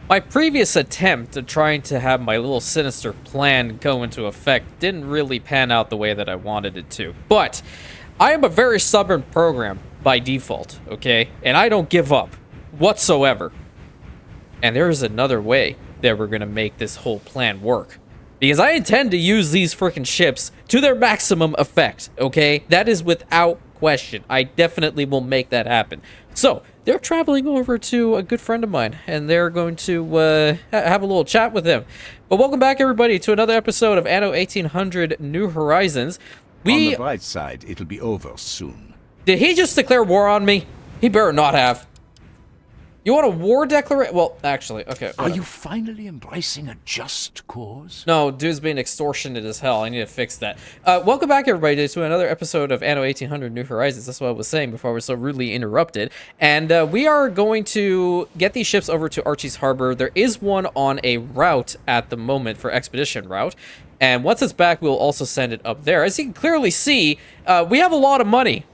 My previous attempt at trying to have my little sinister plan go into effect didn't really pan out the way that I wanted it to. But I am a very stubborn program by default, okay? And I don't give up whatsoever. And there is another way that we're going to make this whole plan work. Because I intend to use these freaking ships to their maximum effect, okay? That is without question. I definitely will make that happen. So, they're traveling over to a good friend of mine, and they're going to have a little chat with him. But welcome back, everybody, to another episode of Anno 1800 New Horizons. On the bright side, it'll be over soon. Did he just declare war on me? He better not have. You want a war declaration? Well, actually, okay. Are you finally embracing a just cause? No, dude's being extortionate as hell. I need to fix that. Welcome back, everybody, to another episode of Anno 1800 New Horizons. That's what I was saying before I was so rudely interrupted. And we are going to get these ships over to Archie's Harbor. There is one on a route at the moment for expedition route. And once it's back, we'll also send it up there. As you can clearly see, we have a lot of money.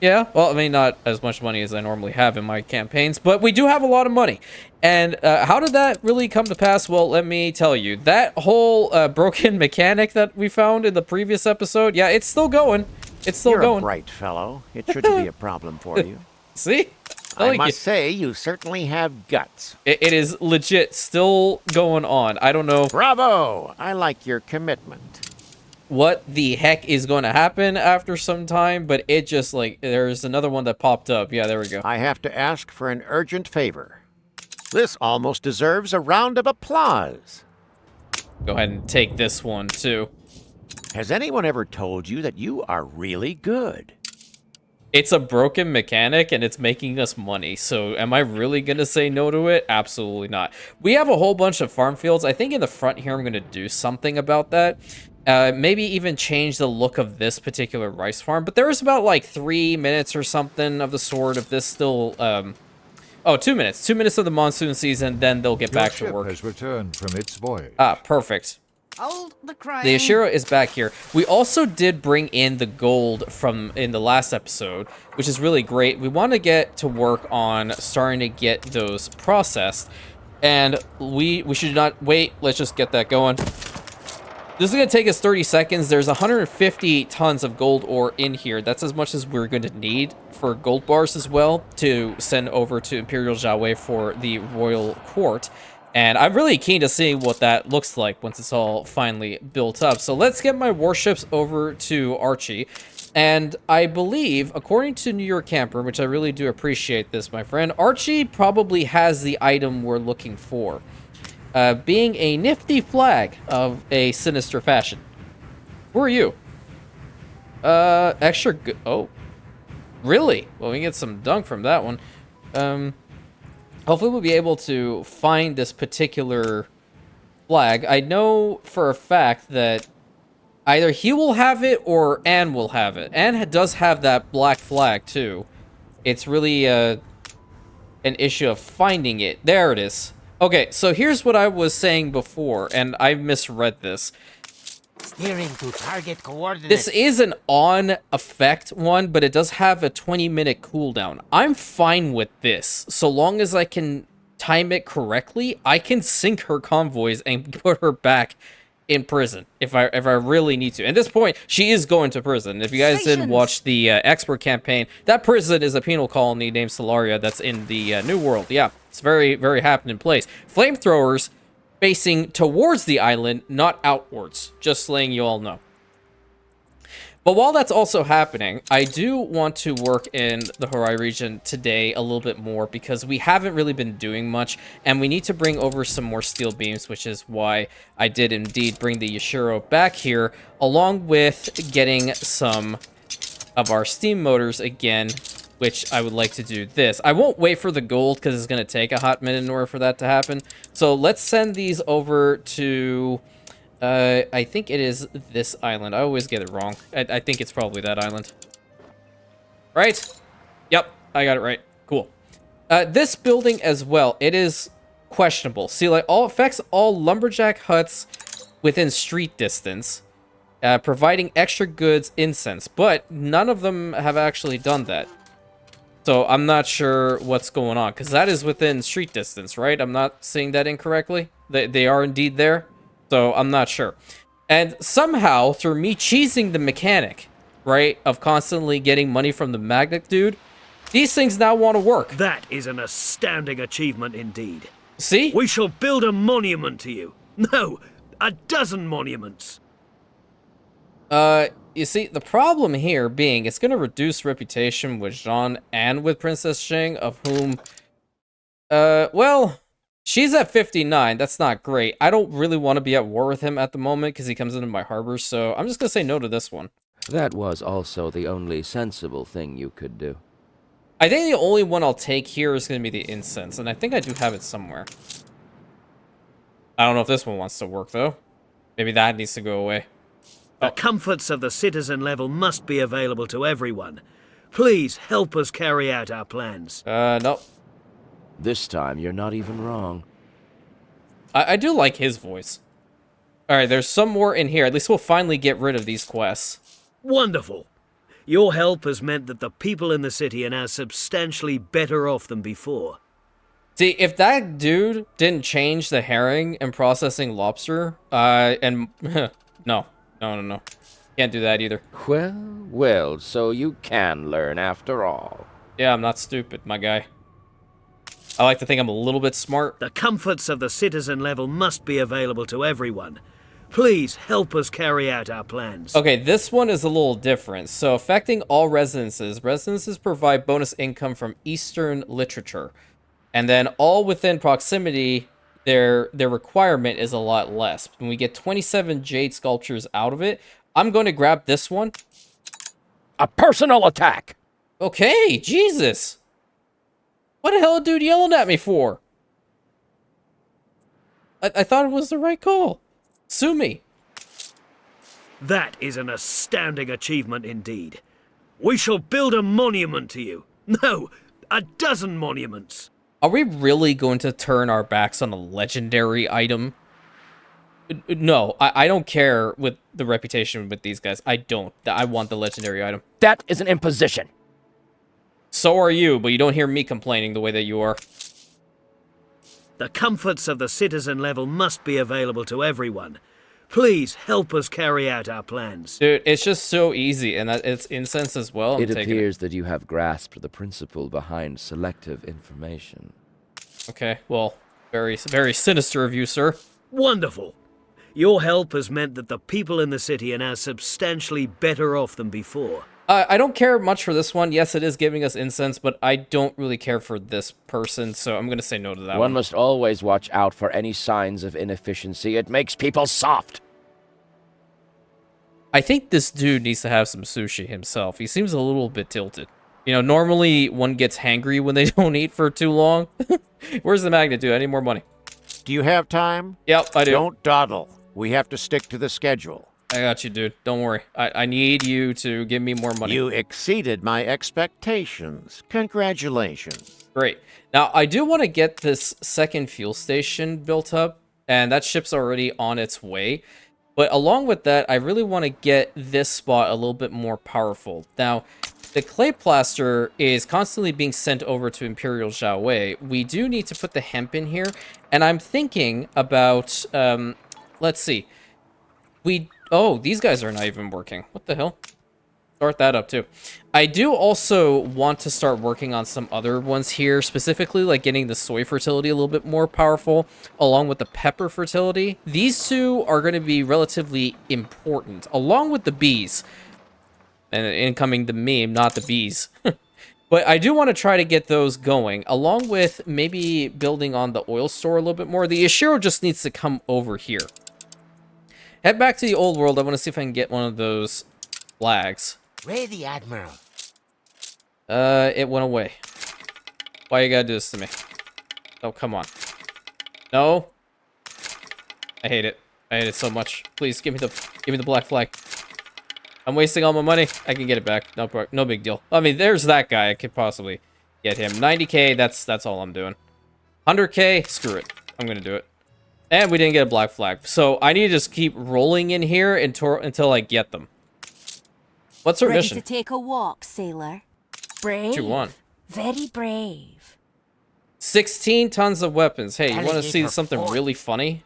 Yeah, well, I mean, not as much money as I normally have in my campaigns, but we do have a lot of money. And how did that really come to pass? Well, let me tell you. That whole broken mechanic that we found in the previous episode, yeah, it's still going. It's still You're going. a bright fellow. It shouldn't be a problem for you. See? I must say, you certainly have guts. It is legit still going on. I don't know. Bravo! I like your commitment. What the heck is going to happen after some time, but it just, like, there's another one that popped up. Yeah, there we go. I have to ask for an urgent favor. This almost deserves a round of applause. Go ahead and take this one, too. Has anyone ever told you that you are really good? It's a broken mechanic, and it's making us money, so am I really going to say no to it? Absolutely not. We have a whole bunch of farm fields. I think in the front here I'm going to do something about that. Maybe even change the look of this particular rice farm. But there is about, like, 3 minutes or something of the sort of this still... Oh, 2 minutes. 2 minutes of the monsoon season, then they'll get back to work. Your ship has returned from its voyage. Ah, perfect. Hold the crying. The Ashiro is back here. We also did bring in the gold from in the last episode, which is really great. We want to get to work on starting to get those processed. And we should not wait. Let's just get that going. This is going to take us 30 seconds. There's 150 tons of gold ore in here. That's as much as we're going to need for gold bars as well to send over to Imperial Jiaowei for the Royal Court. And I'm really keen to see what that looks like once it's all finally built up. So let's get my warships over to Archie. And I believe, according to New York Camper, which I really do appreciate this, my friend, Archie probably has the item we're looking for. Being a nifty flag of a sinister fashion. Who are you? Extra good. Oh, really? Well, we can get some dunk from that one. Hopefully we'll be able to find this particular flag. I know for a fact that either he will have it or Anne will have it. Anne does have that black flag too. It's really an issue of finding it. There it is. Okay, so here's what I was saying before, and I misread this. Steering to target coordinates. This is an on effect one, but it does have a 20-minute cooldown. I'm fine with this. So long as I can time it correctly, I can sink her convoys and put her back in prison if I really need to. At this point, she is going to prison. If you guys didn't watch the expert campaign, that prison is a penal colony named Solaria that's in the New World. Yeah, it's very, very happening place. Flamethrowers facing towards the island, not outwards. Just letting you all know. But while that's also happening, I do want to work in the Horai region today a little bit more because we haven't really been doing much, and we need to bring over some more steel beams, which is why I did indeed bring the Yashiro back here, along with getting some of our steam motors again, which I would like to do this. I won't wait for the gold because it's going to take a hot minute in order for that to happen. So let's send these over to... I think it is this island. I always get it wrong. I think it's probably that island. Right? Yep, I got it right. Cool. This building as well, it is questionable. See, like, affects all lumberjack huts within street distance, providing extra goods incense, but none of them have actually done that. So I'm not sure what's going on, because that is within street distance, right? I'm not seeing that incorrectly. They are indeed there, so I'm not sure. And somehow, through me cheesing the mechanic, right, of constantly getting money from the magnet dude, these things now want to work. That is an astounding achievement indeed. See? We shall build a monument to you. No, a dozen monuments. You see, the problem here being it's going to reduce reputation with Jean and with Princess Xing, of whom, well, she's at 59. That's not great. I don't really want to be at war with him at the moment because he comes into my harbor, so I'm just going to say no to this one. That was also the only sensible thing you could do. I think the only one I'll take here is going to be the incense, and I think I do have it somewhere. I don't know if this one wants to work, though. Maybe that needs to go away. The comforts of the citizen level must be available to everyone. Please help us carry out our plans. No. This time, you're not even wrong. I do like his voice. Alright, there's some more in here. At least we'll finally get rid of these quests. Wonderful. Your help has meant that the people in the city are now substantially better off than before. See, if that dude didn't change the herring and processing lobster, and... no. Can't do that either. Well, so you can learn after all. Yeah, I'm not stupid, my guy. I like to think I'm a little bit smart. The comforts of the citizen level must be available to everyone. Please help us carry out our plans. Okay, this one is a little different. So, affecting all residences. Residences provide bonus income from Eastern literature. And then all within proximity, their requirement is a lot less. When we get 27 jade sculptures out of it, I'm going to grab this one. A personal attack! Okay, Jesus. What the hell, dude, yelling at me for? I thought it was the right call. Sue me. That is an astounding achievement indeed. We shall build a monument to you. No, a dozen monuments. Are we really going to turn our backs on a legendary item? No, I don't care with the reputation with these guys. I don't. I want the legendary item. That is an imposition. So are you, but you don't hear me complaining the way that you are. The comforts of the citizen level must be available to everyone. Please help us carry out our plans. Dude, it's just so easy, and it's incense as well. It appears that you have grasped the principle behind selective information. Okay, well, very, very sinister of you, sir. Wonderful. Your help has meant that the people in the city are now substantially better off than before. I don't care much for this one. Yes, it is giving us incense, but I don't really care for this person, so I'm going to say no to that one. One must always watch out for any signs of inefficiency. It makes people soft. I think this dude needs to have some sushi himself. He seems a little bit tilted. You know, normally one gets hangry when they don't eat for too long. Where's the magnet dude? I need more money. Do you have time? Yep, I do. Don't dawdle. We have to stick to the schedule. I got you, dude. Don't worry. I need you to give me more money. You exceeded my expectations. Congratulations. Great. Now, I do want to get this second fuel station built up, and that ship's already on its way. But along with that, I really want to get this spot a little bit more powerful. Now, the clay plaster is constantly being sent over to Imperial Jiaowei. We do need to put the hemp in here, and I'm thinking about, let's see. Oh, these guys are not even working. What the hell? Start that up too. I do also want to start working on some other ones here, specifically like getting the soy fertility a little bit more powerful, along with the pepper fertility. These two are going to be relatively important, along with the bees. And incoming the meme, not the bees. But I do want to try to get those going, along with maybe building on the oil store a little bit more. The Ishiro just needs to come over here. Head back to the old world. I want to see if I can get one of those flags. Ready, Admiral. It went away. Why you gotta do this to me? Oh, come on. No. I hate it. I hate it so much. Please give me the black flag. I'm wasting all my money. I can get it back. No big deal. I mean, there's that guy. I could possibly get him. 90k. That's all I'm doing. 100k. Screw it. I'm gonna do it. And we didn't get a black flag. So I need to just keep rolling in here until I get them. What's our Ready mission? to take a walk, sailor? Brave? What you want? Very brave. 16 tons of weapons. Hey, you want to see Alligator something four. really funny?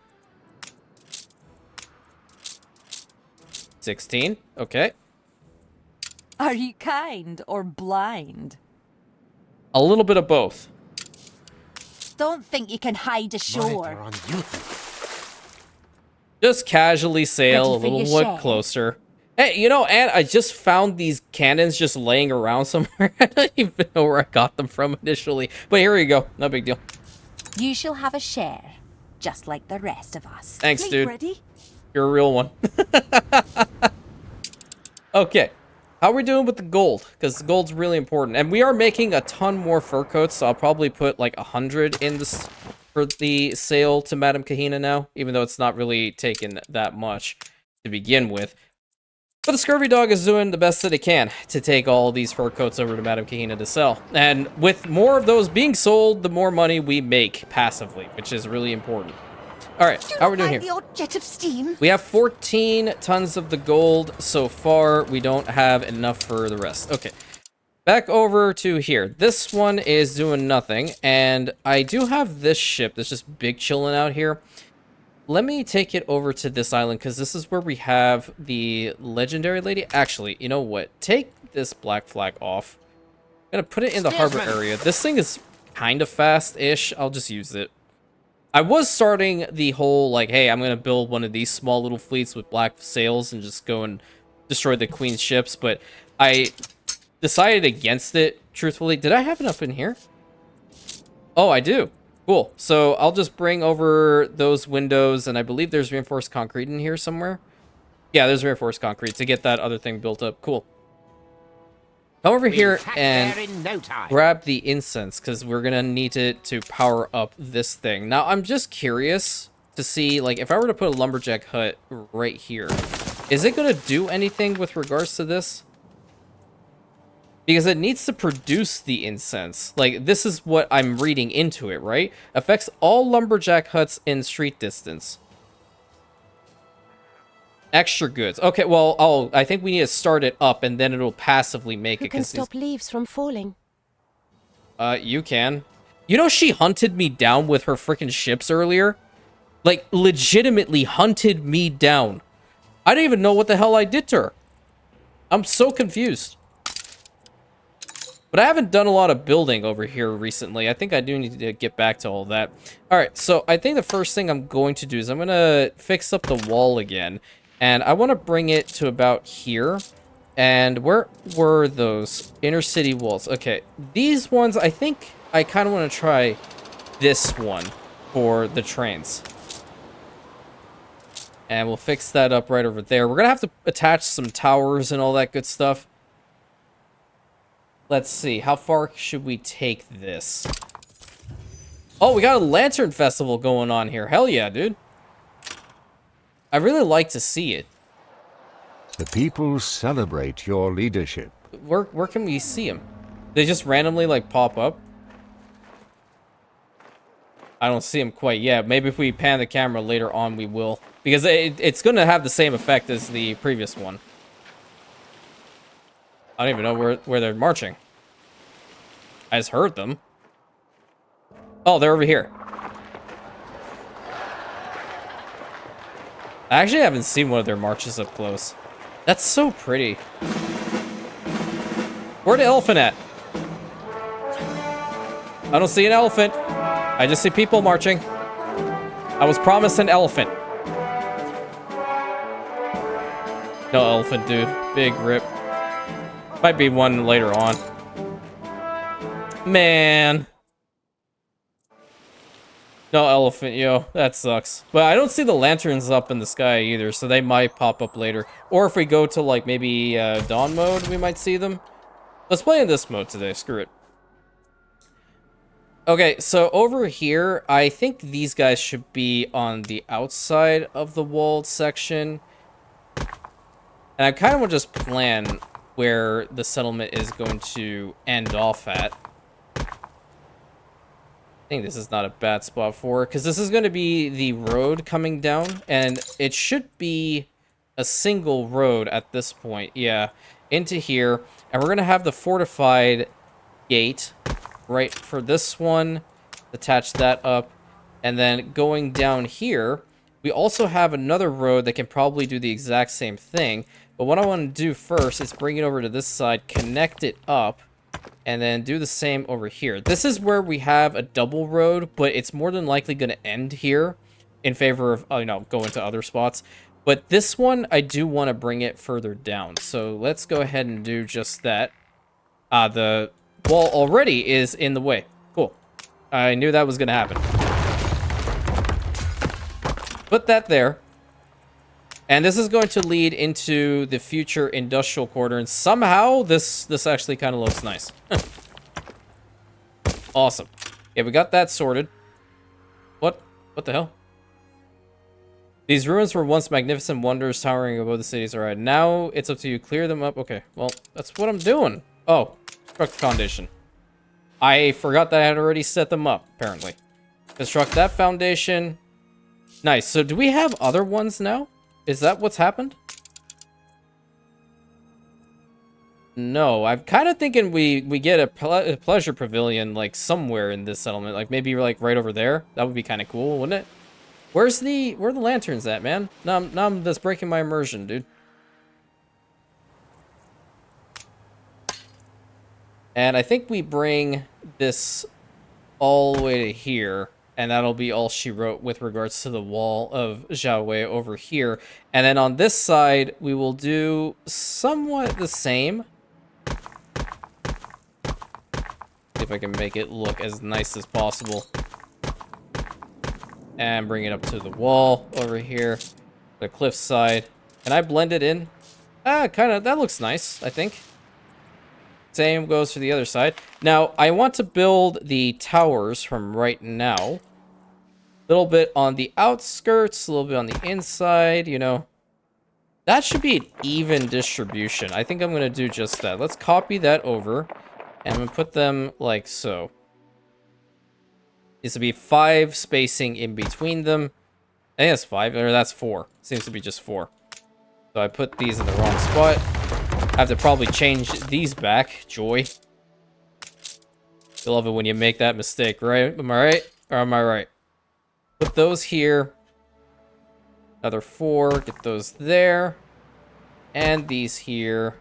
16. Okay. Are you kind or blind? A little bit of both. Don't think you can hide ashore. Monitor on duty. Just casually sail Ready a for little your bit share? closer. Hey, you know, Anne, I just found these cannons just laying around somewhere. I don't even know where I got them from initially. But here you go. No big deal. You shall have a share, just like the rest of us. Thanks, Fleet dude. ready? You're a real one. Okay. How are we doing with the gold? Because the gold's really important. And we are making a ton more fur coats, so I'll probably put like 100 in this for the sale to Madame Kahina now, even though it's not really taken that much to begin with. But the Scurvy Dog is doing the best that it can to take all these fur coats over to Madame Kahina to sell. And with more of those being sold, the more money we make passively, which is really important. All right, how are we doing here? The odd jet of steam. We have 14 tons of the gold so far. We don't have enough for the rest. Okay, back over to here. This one is doing nothing, and I do have this ship that's just big chilling out here. Let me take it over to this island, because this is where we have the legendary lady. Actually, you know what? Take this black flag off. I'm going to put it in the harbor area. This thing is kind of fast-ish. I'll just use it. I was starting the whole, like, hey, I'm going to build one of these small little fleets with black sails and just go and destroy the queen's ships, but I decided against it, truthfully. Did I have enough in here? Oh, I do. Cool. So I'll just bring over those windows, and I believe there's reinforced concrete in here somewhere. Yeah, there's reinforced concrete to get that other thing built up. Cool. Come over here Attack and there in no time. grab the incense, because we're going to need it to power up this thing. Now, I'm just curious to see, like, if I were to put a lumberjack hut right here, is it going to do anything with regards to this? Because it needs to produce the incense. Like, this is what I'm reading into it, right? Affects all lumberjack huts in street distance. Extra goods. Okay, well, I think we need to start it up, and then it'll passively make Who it. can stop leaves from falling? You can. You know, she hunted me down with her freaking ships earlier? Like, legitimately hunted me down. I don't even know what the hell I did to her. I'm so confused. But I haven't done a lot of building over here recently. I think I do need to get back to all that. Alright, so I think the first thing I'm going to do is I'm going to fix up the wall again. And I want to bring it to about here. And where were those inner city walls? Okay, these ones, I think I kind of want to try this one for the trains. And we'll fix that up right over there. We're going to have to attach some towers and all that good stuff. Let's see, how far should we take this? Oh, we got a lantern festival going on here. Hell yeah, dude. I really like to see it. The people celebrate your leadership. Where can we see them? They just randomly, like, pop up? I don't see them quite yet. Maybe if we pan the camera later on, we will. Because it's going to have the same effect as the previous one. I don't even know where they're marching. I just heard them. Oh, they're over here. I actually haven't seen one of their marches up close. That's so pretty. Where'd the elephant at? I don't see an elephant. I just see people marching. I was promised an elephant. No elephant, dude. Big rip. Might be one later on. Man. No elephant, yo. That sucks. But I don't see the lanterns up in the sky either, so they might pop up later. Or if we go to, like, maybe dawn mode, we might see them. Let's play in this mode today. Screw it. Okay, so over here, I think these guys should be on the outside of the walled section. And I kind of want to just plan where the settlement is going to end off at. I think this is not a bad spot for it, because this is going to be the road coming down, and it should be a single road at this point. Yeah, into here, and we're going to have the fortified gate right for this one. Attach that up. And then going down here, we also have another road that can probably do the exact same thing. But what I want to do first is bring it over to this side, connect it up, and then do the same over here. This is where we have a double road, but it's more than likely going to end here in favor of, going to other spots. But this one, I do want to bring it further down. So let's go ahead and do just that. The wall already is in the way. Cool. I knew that was going to happen. Put that there. And this is going to lead into the future industrial quarter. And somehow, this actually kind of looks nice. Awesome. Yeah, we got that sorted. What the hell? These ruins were once magnificent wonders towering above the cities. Alright, now it's up to you. Clear them up. Okay, well, that's what I'm doing. Oh, construct the foundation. I forgot that I had already set them up, apparently. Construct that foundation. Nice. So do we have other ones now? Is that what's happened? No, I'm kind of thinking we get a pleasure pavilion, like, somewhere in this settlement. Like, maybe, like, right over there. That would be kind of cool, wouldn't it? Where are the lanterns at, man? Now I'm just breaking my immersion, dude. And I think we bring this all the way to here, and that'll be all she wrote with regards to the wall of Xiaowei over here. And then on this side, we will do somewhat the same. See if I can make it look as nice as possible. And bring it up to the wall over here, the cliff side. Can I blend it in? Kind of, that looks nice, I think. Same goes for the other side. Now, I want to build the towers from right now. A little bit on the outskirts, a little bit on the inside, you know. That should be an even distribution. I think I'm going to do just that. Let's copy that over, and I'm going to put them like so. Needs to be 5 spacing in between them. I think that's 5, or that's 4. Seems to be just 4. So I put these in the wrong spot. I have to probably change these back. Joy. You love it when you make that mistake, right? Am I right? Or am I right? Put those here. Another 4. Get those there. And these here.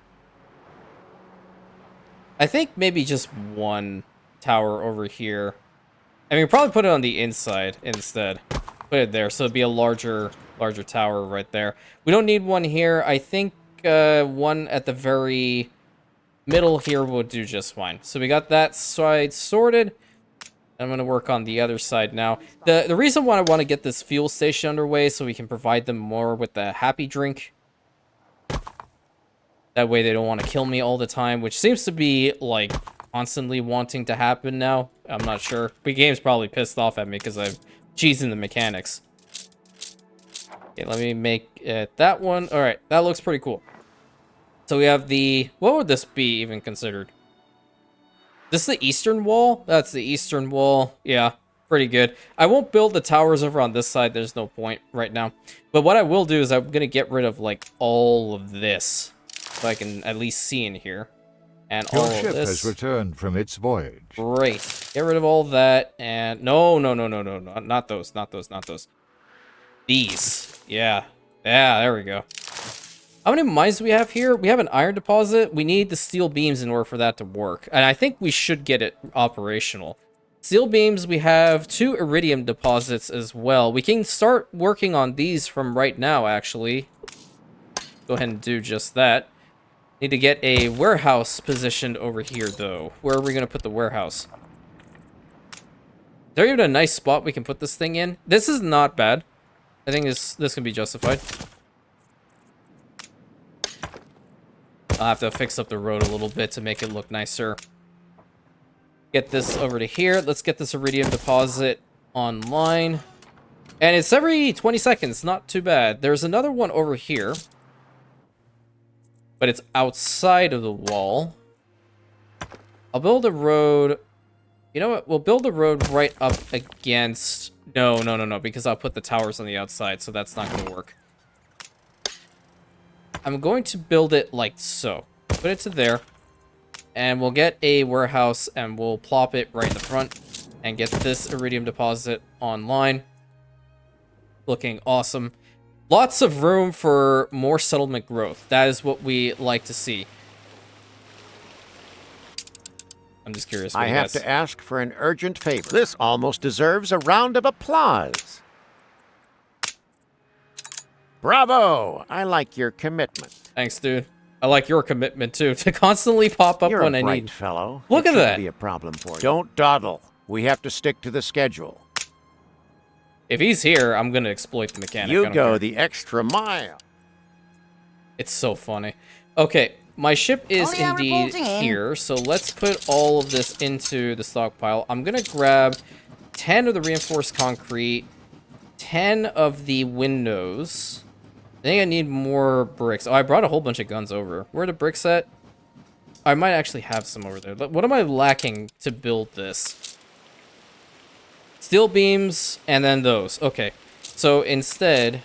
I think maybe just 1 tower over here. I mean, probably put it on the inside instead. Put it there, so it'd be a larger tower right there. We don't need one here. I think one at the very middle here will do just fine. So we got that side sorted. I'm going to work on the other side now. The reason why I want to get this fuel station underway so we can provide them more with the happy drink. That way they don't want to kill me all the time, which seems to be, like, constantly wanting to happen now. I'm not sure. The game's probably pissed off at me because I'm cheesing the mechanics. Okay, let me make it that one. All right, that looks pretty cool. So we have the... What would this be even considered? This the eastern wall? That's the eastern wall. Yeah, pretty good. I won't build the towers over on this side. There's no point right now. But what I will do is I'm going to get rid of, like, all of this. So I can at least see in here. And Your all ship of this. has returned from its voyage. Great. Get rid of all that. And no. Not those. Not those. Not those. These. Yeah. Yeah, there we go. How many mines do we have here? We have an iron deposit. We need the steel beams in order for that to work. And I think we should get it operational. Steel beams, we have 2 iridium deposits as well. We can start working on these from right now, actually. Go ahead and do just that. Need to get a warehouse positioned over here, though. Where are we going to put the warehouse? Is there even a nice spot we can put this thing in? This is not bad. I think this can be justified. I'll have to fix up the road a little bit to make it look nicer. Get this over to here. Let's get this iridium deposit online. And it's every 20 seconds. Not too bad. There's another one over here. But it's outside of the wall. I'll build a road. You know what? We'll build a road right up against... No, because I'll put the towers on the outside, so that's not going to work. I'm going to build it like so. Put it to there. And we'll get a warehouse and we'll plop it right in the front and get this iridium deposit online. Looking awesome. Lots of room for more settlement growth. That is what we like to see. I'm just curious. I have to ask for an urgent favor. This almost deserves a round of applause. Bravo! I like your commitment. Thanks, dude. I like your commitment too to constantly pop up You're when a I bright need. fellow. Look It at shouldn't that. Be a problem for you. Don't dawdle. We have to stick to the schedule. If he's here, I'm gonna exploit the mechanic. I You don't go care. the extra mile. It's so funny. Okay, my ship is Ollie, I'm indeed reporting in. here, so let's put all of this into the stockpile. I'm gonna grab 10 of the reinforced concrete, 10 of the windows. I think I need more bricks. Oh, I brought a whole bunch of guns over. Where are the bricks at? I might actually have some over there. But what am I lacking to build this? Steel beams, and then those. Okay, so instead,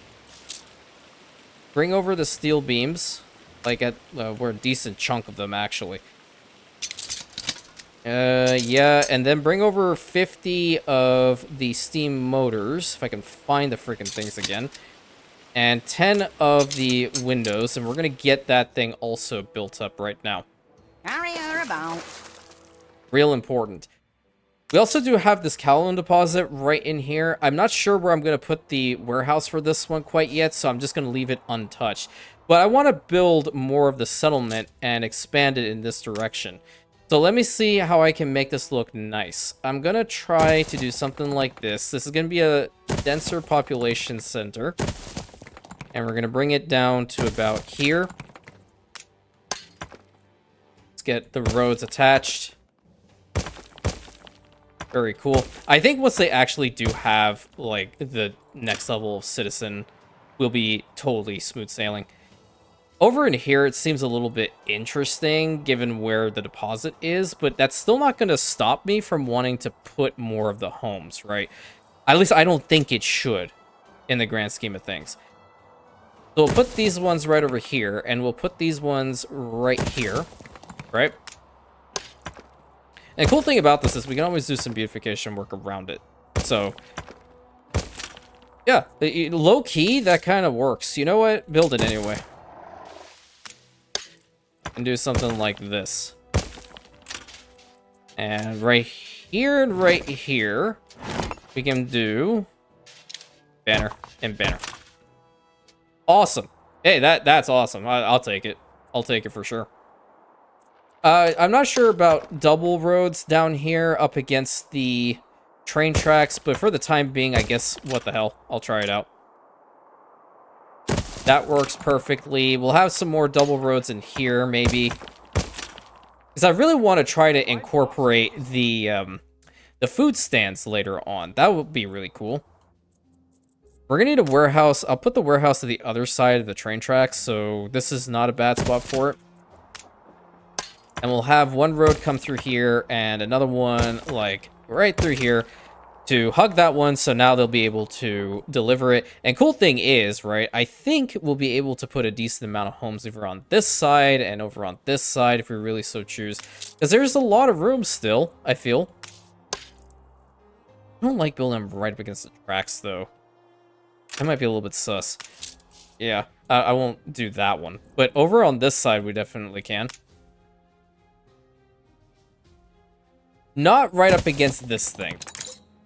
bring over the steel beams. Like, we're a decent chunk of them, actually. Yeah, and then bring over 50 of the steam motors, if I can find the freaking things again. And 10 of the windows, and we're gonna get that thing also built up right now. Carry her about. Real important. We also do have this Calhoun deposit right in here. I'm not sure where I'm going to put the warehouse for this one quite yet, so I'm just going to leave it untouched. But I want to build more of the settlement and expand it in this direction. So let me see how I can make this look nice. I'm going to try to do something like this. This is going to be a denser population center. And we're going to bring it down to about here. Let's get the roads attached. Very cool. I think once they actually do have, like, the next level of citizen, will be totally smooth sailing. Over in here, it seems a little bit interesting, given where the deposit is, but that's still not going to stop me from wanting to put more of the homes, right? At least I don't think it should, in the grand scheme of things. So we'll put these ones right over here, and we'll put these ones right here, right? And the cool thing about this is we can always do some beautification work around it. So, yeah, low-key, that kind of works. You know what? Build it anyway. And do something like this. And right here and right here, we can do banner and banner. Awesome. Hey, that's awesome. I'll take it. I'll take it for sure. I'm not sure about double roads down here up against the train tracks, but for the time being, I guess, what the hell? I'll try it out. That works perfectly. We'll have some more double roads in here, maybe. Because I really want to try to incorporate the food stands later on. That would be really cool. We're going to need a warehouse. I'll put the warehouse to the other side of the train tracks, so this is not a bad spot for it. And we'll have one road come through here and another one, like, right through here to hug that one, so now they'll be able to deliver it. And cool thing is, right, I think we'll be able to put a decent amount of homes over on this side and over on this side if we really so choose. Because there's a lot of room still, I feel. I don't like building them right up against the tracks, though. That might be a little bit sus. Yeah, I won't do that one. But over on this side, we definitely can. Not right up against this thing.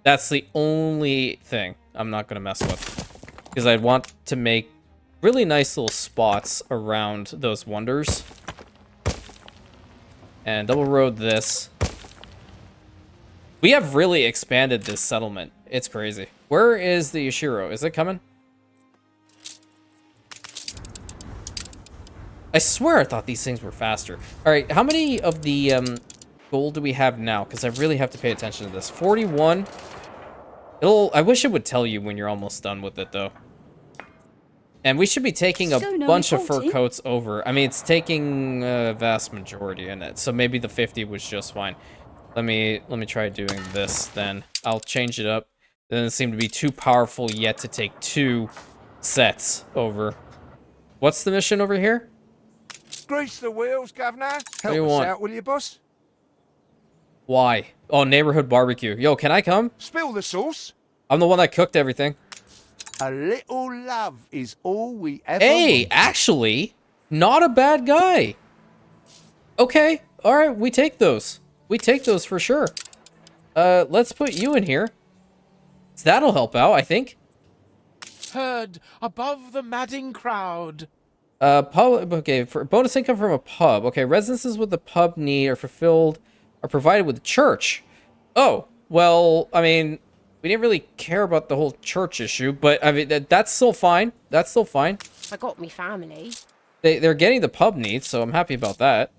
That's the only thing I'm not going to mess with. Because I want to make really nice little spots around those wonders. And double road this. We have really expanded this settlement. It's crazy. Where is the Yashiro? Is it coming? I swear I thought these things were faster. Alright, how many of the gold do we have now? Because I really have to pay attention to this. 41. I wish it would tell you when you're almost done with it, though. And we should be taking a bunch of fur coats over. I mean, it's taking a vast majority in it. So maybe the 50 was just fine. Let me try doing this then. I'll change it up. It doesn't seem to be too powerful yet to take 2 sets over. What's the mission over here? grease the wheels, Governor. do you Help us want? out, will you, boss? Why? Oh, neighborhood barbecue. Yo, can I come? Spill the sauce. I'm the one that cooked everything. A little love is all we ever Hey, want. actually, not a bad guy. Okay, all right, we take those. We take those for sure. Let's put you in here. That'll help out, I think. Heard above the madding crowd. Pub. Okay, for bonus income from a pub. Okay, residences with the pub need are provided with the church. Oh, well, I mean, we didn't really care about the whole church issue, but I mean that's still fine. That's still fine. I got me family. They're getting the pub needs, so I'm happy about that.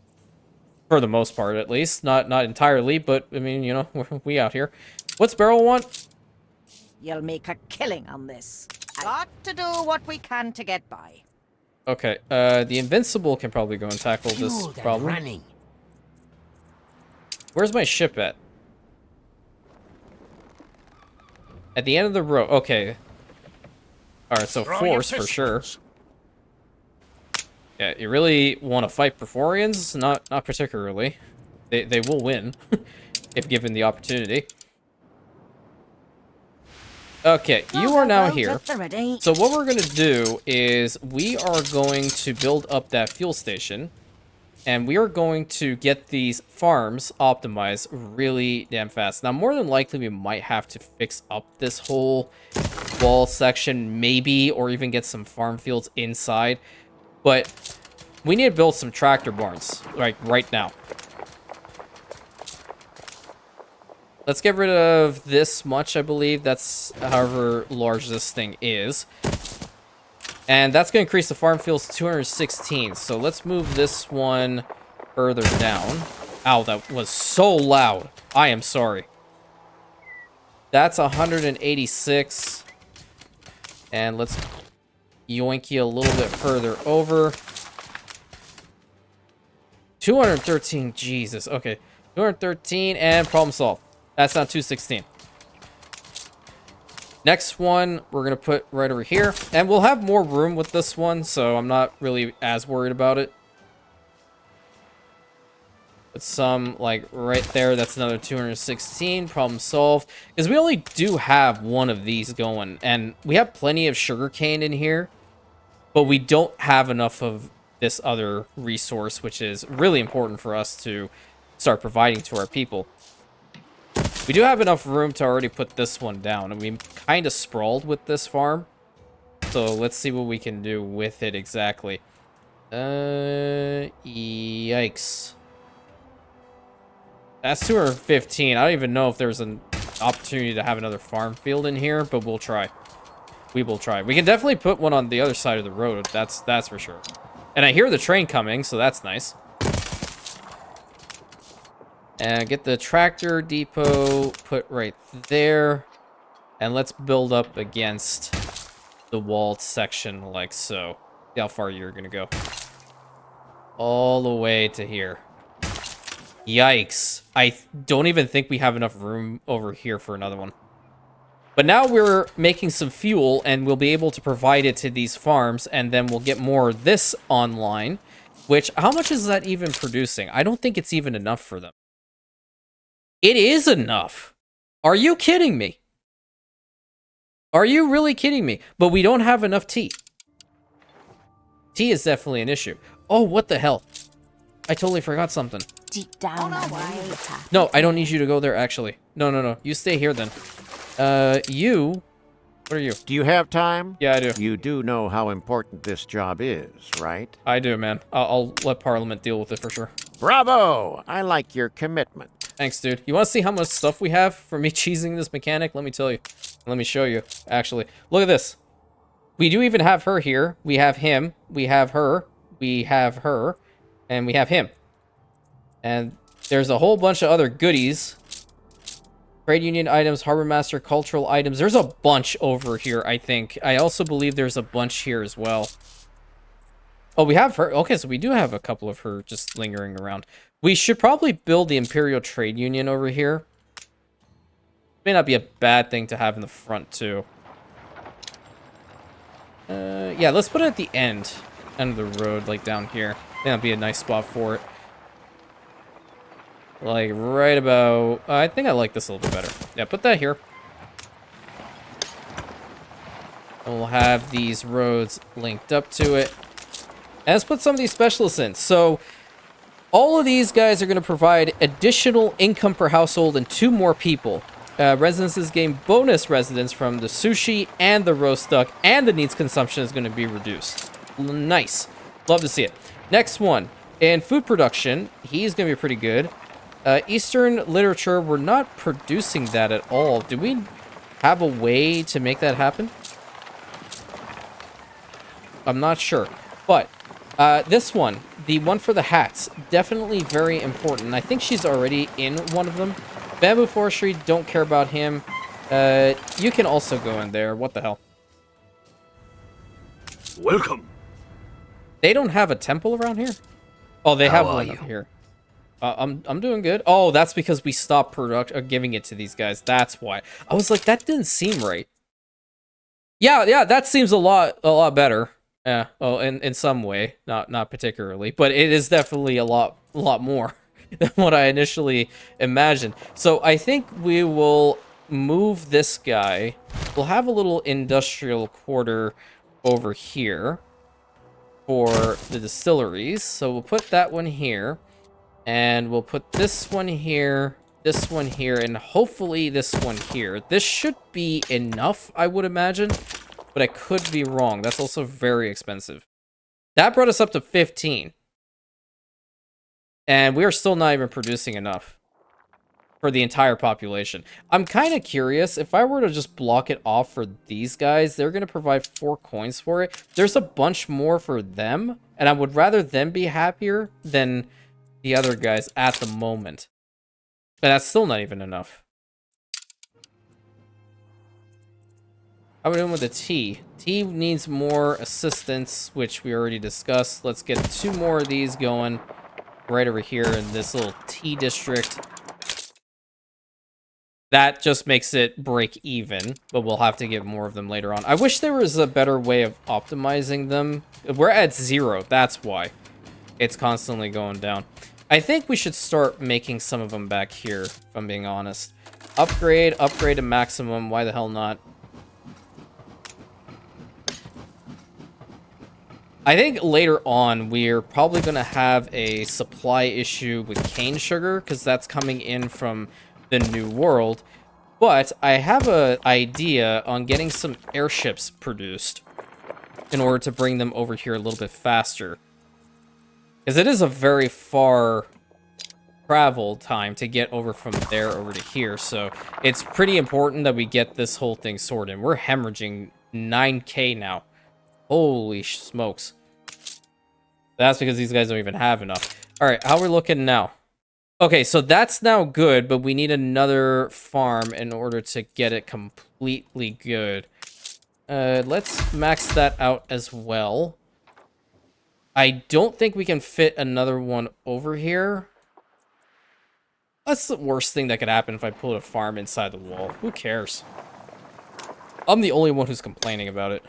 For the most part, at least. Not entirely, but I mean, you know, we out here. What's Beryl want? You'll make a killing on this. Got to do what we can to get by. Okay, the Invincible can probably go and tackle this Fueled and problem. running. Where's my ship at? At the end of the road. Okay. Alright, so Throw your force for sure. pistols. Yeah, you really want to fight Perforians? Not particularly. They will win, if given the opportunity. Okay, you are now here. So what we're going to do is we are going to build up that fuel station. And we are going to get these farms optimized really damn fast. Now, more than likely, we might have to fix up this whole wall section, maybe, or even get some farm fields inside. But we need to build some tractor barns, like, right now. Let's get rid of this much, I believe. That's however large this thing is. And that's going to increase the farm fields to 216. So let's move this one further down. Ow, that was so loud. I am sorry. That's 186. And let's yoink you a little bit further over. 213. Jesus. Okay. 213 and problem solved. That's not 216. Next one, we're going to put right over here. And we'll have more room with this one, so I'm not really as worried about it. Put some, like, right there. That's another 216. Problem solved. Because we only do have one of these going. And we have plenty of sugarcane in here. But we don't have enough of this other resource, which is really important for us to start providing to our people. We do have enough room to already put this one down, and we kind of sprawled with this farm. So let's see what we can do with it exactly. Yikes. That's 215. I don't even know if there's an opportunity to have another farm field in here, but we'll try. We will try. We can definitely put one on the other side of the road. That's for sure. And I hear the train coming, so that's nice. And get the tractor depot put right there. And let's build up against the walled section like so. See how far you're going to go. All the way to here. Yikes. I don't even think we have enough room over here for another one. But now we're making some fuel, and we'll be able to provide it to these farms, and then we'll get more of this online. Which, how much is that even producing? I don't think it's even enough for them. It is enough. Are you kidding me? Are you really kidding me? But we don't have enough tea. Tea is definitely an issue. Oh, what the hell? I totally forgot something. Deep down, I know the path. No, I don't need you to go there, actually. No. You stay here, then. You... What are you? Do you have time? Yeah, I do. You do know how important this job is, right? I do, man. I'll let Parliament deal with it for sure. Bravo! I like your commitment. Thanks, dude. You want to see how much stuff we have for me cheesing this mechanic? Let me tell you. Let me show you, actually. Look at this. We do even have her here. We have him. We have her. We have her. And we have him. And there's a whole bunch of other goodies. Trade union items, harbor master, cultural items. There's a bunch over here, I think. I also believe there's a bunch here as well. Oh, we have her. Okay, so we do have a couple of her just lingering around. We should probably build the Imperial Trade Union over here. May not be a bad thing to have in the front, too. Yeah, let's put it at the end. end of the road, like down here. I think that'd be a nice spot for it. Like right about... I think I like this a little bit better. Yeah, put that here. And we'll have these roads linked up to it. And let's put some of these specialists in. So all of these guys are going to provide additional income per household and 2 more people. Residences gain bonus residence from the sushi and the roast duck, and the needs consumption is going to be reduced. Nice. Love to see it. Next one. In food production, he's going to be pretty good. Eastern literature, we're not producing that at all. Do we have a way to make that happen? I'm not sure. But this one, the one for the hats, definitely very important. I think she's already in one of them. Bamboo forestry, don't care about him. You can also go in there. What the hell? Welcome. They don't have a temple around here? Oh, they have one up here. I'm doing good. Oh, that's because we stopped giving it to these guys. That's why. I was like, that didn't seem right. Yeah, that seems a lot better. Yeah. Oh, in some way, not particularly, but it is definitely a lot more than what I initially imagined. So I think we will move this guy. We'll have a little industrial quarter over here for the distilleries. So we'll put that one here, and we'll put this one here, and hopefully this one here. This should be enough, I would imagine, but I could be wrong. That's also very expensive. That brought us up to 15. And we are still not even producing enough for the entire population. I'm kind of curious, if I were to just block it off for these guys, they're going to provide 4 coins for it. There's a bunch more for them, and I would rather them be happier than the other guys at the moment. But that's still not even enough. How are we doing with the tea? Tea needs more assistance, which we already discussed. Let's get 2 more of these going right over here in this little tea district. That just makes it break even, but we'll have to get more of them later on. I wish there was a better way of optimizing them. We're at 0, that's why it's constantly going down. I think we should start making some of them back here, if I'm being honest. Upgrade to maximum, why the hell not? I think later on, we're probably going to have a supply issue with cane sugar, because that's coming in from the New World. But I have an idea on getting some airships produced in order to bring them over here a little bit faster. Because it is a very far travel time to get over from there over to here. So it's pretty important that we get this whole thing sorted. We're hemorrhaging 9K now. Holy smokes. That's because these guys don't even have enough. All right, how are we looking now? Okay, so that's now good, but we need another farm in order to get it completely good. Let's max that out as well. I don't think we can fit another one over here. That's the worst thing that could happen if I pulled a farm inside the wall. Who cares? I'm the only one who's complaining about it.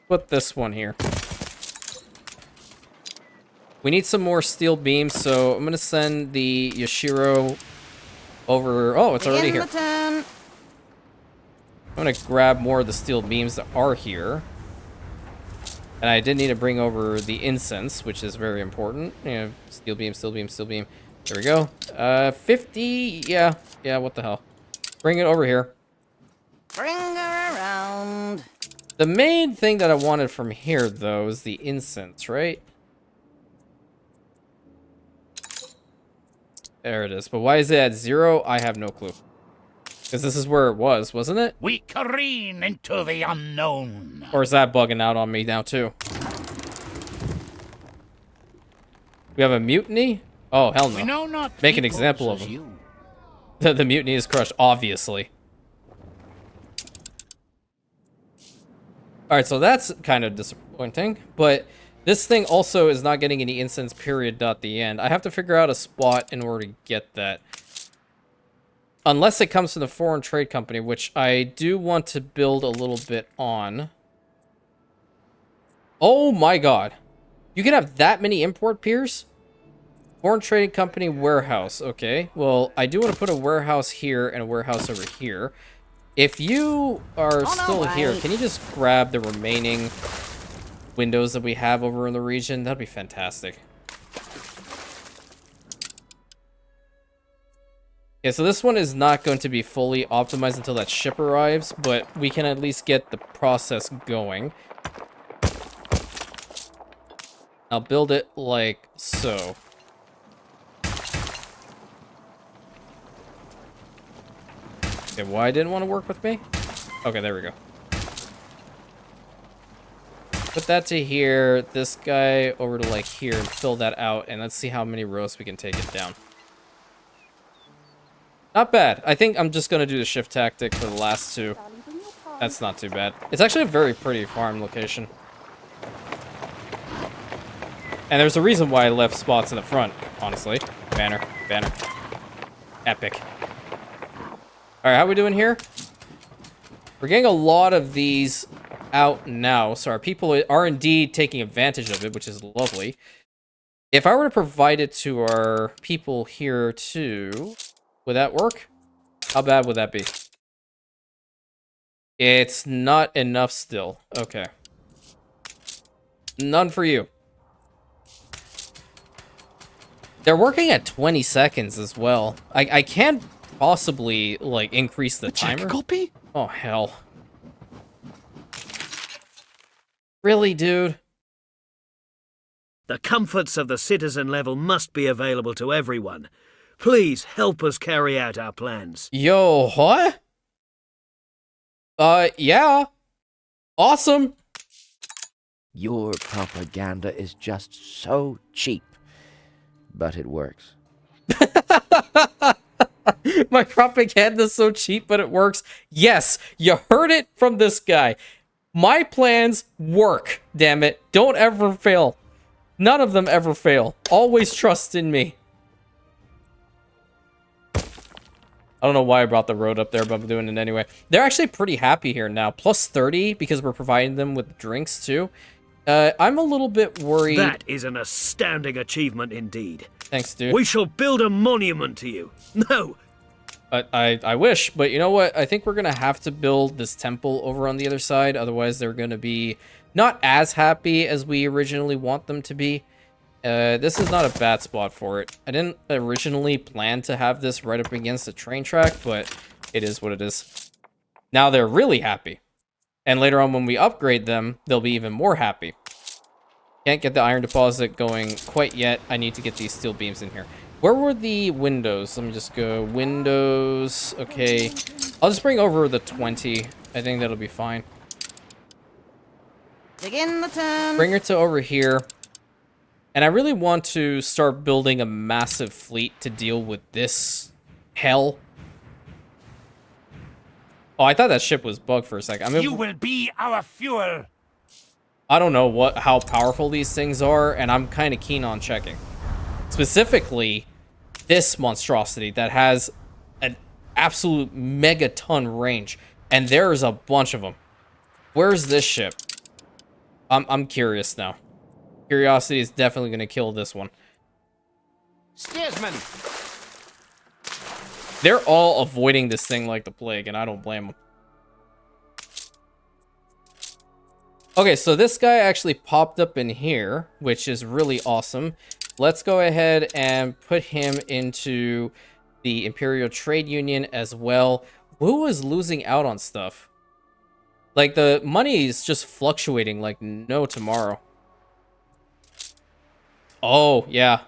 Put this one here. We need some more steel beams, so I'm gonna send the Yashiro over. Oh, it's already here. I'm gonna grab more of the steel beams that are here. And I did need to bring over the incense, which is very important. You know, steel beam, steel beam, steel beam. There we go. 50. Yeah, what the hell. Bring it over here. Bring her around. The main thing that I wanted from here, though, is the incense, right? There it is. But why is it at 0? I have no clue. Because this is where it was, wasn't it? We careen into the unknown. Or is that bugging out on me now, too? We have a mutiny? Oh, hell no. We know not Make an example of him. The mutiny is crushed, obviously. Alright, so that's kind of disappointing. But this thing also is not getting any incense, period, dot the end. I have to figure out a spot in order to get that. Unless it comes from the foreign trade company, which I do want to build a little bit on. Oh my god. You can have that many import piers? Foreign Trading Company warehouse. Okay. Well, I do want to put a warehouse here and a warehouse over here. If you are still here, can you just grab the remaining windows that we have over in the region? That'd be fantastic. Okay, so this one is not going to be fully optimized until that ship arrives, but we can at least get the process going. I'll build it like so. Okay, why didn't want to work with me? Okay, there we go. Put that to here, this guy over to like here, and fill that out, and let's see how many rows we can take it down. Not bad. I think I'm just going to do the shift tactic for the last two. That's not too bad. It's actually a very pretty farm location. And there's a reason why I left spots in the front, honestly. Banner, banner. Epic. Alright, how are we doing here? We're getting a lot of these out now, so our people are indeed taking advantage of it, which is lovely. If I were to provide it to our people here too, would that work? How bad would that be? It's not enough still. Okay. None for you. They're working at 20 seconds as well. I can't possibly, like, increase the timer. Copy? Oh, hell. Really, dude? The comforts of the citizen level must be available to everyone. Please help us carry out our plans. Yo, what? Yeah. Awesome. Your propaganda is just so cheap. But it works. My propaganda's so cheap, but it works. Yes, you heard it from this guy. My plans work, damn it. Don't ever fail. None of them ever fail. Always trust in me. I don't know why I brought the road up there, but I'm doing it anyway. They're actually pretty happy here now. Plus 30 because we're providing them with drinks too. I'm a little bit worried. That is an astounding achievement indeed. Thanks, dude. We shall build a monument to you. No. I wish, but you know what? I think we're going to have to build this temple over on the other side. Otherwise, they're going to be not as happy as we originally want them to be. This is not a bad spot for it. I didn't originally plan to have this right up against a train track, but it is what it is. Now they're really happy. And later on when we upgrade them, they'll be even more happy. Can't get the iron deposit going quite yet. I need to get these steel beams in here. Where were the windows? Let me just go windows. Okay. I'll just bring over the 20. I think that'll be fine. Begin the turn. Bring her to over here. And I really want to start building a massive fleet to deal with this hell. Oh, I thought that ship was bugged for a second. I mean, You will be our fuel. I don't know how powerful these things are, and I'm kind of keen on checking. Specifically, this monstrosity that has an absolute megaton range, and there's a bunch of them. Where's this ship? I'm curious now. Curiosity is definitely going to kill this one. Steersman! They're all avoiding this thing like the plague, and I don't blame them. Okay, so this guy actually popped up in here, which is really awesome. Let's go ahead and put him into the Imperial Trade Union as well. Who is losing out on stuff? Like, the money is just fluctuating like no tomorrow. Oh, yeah,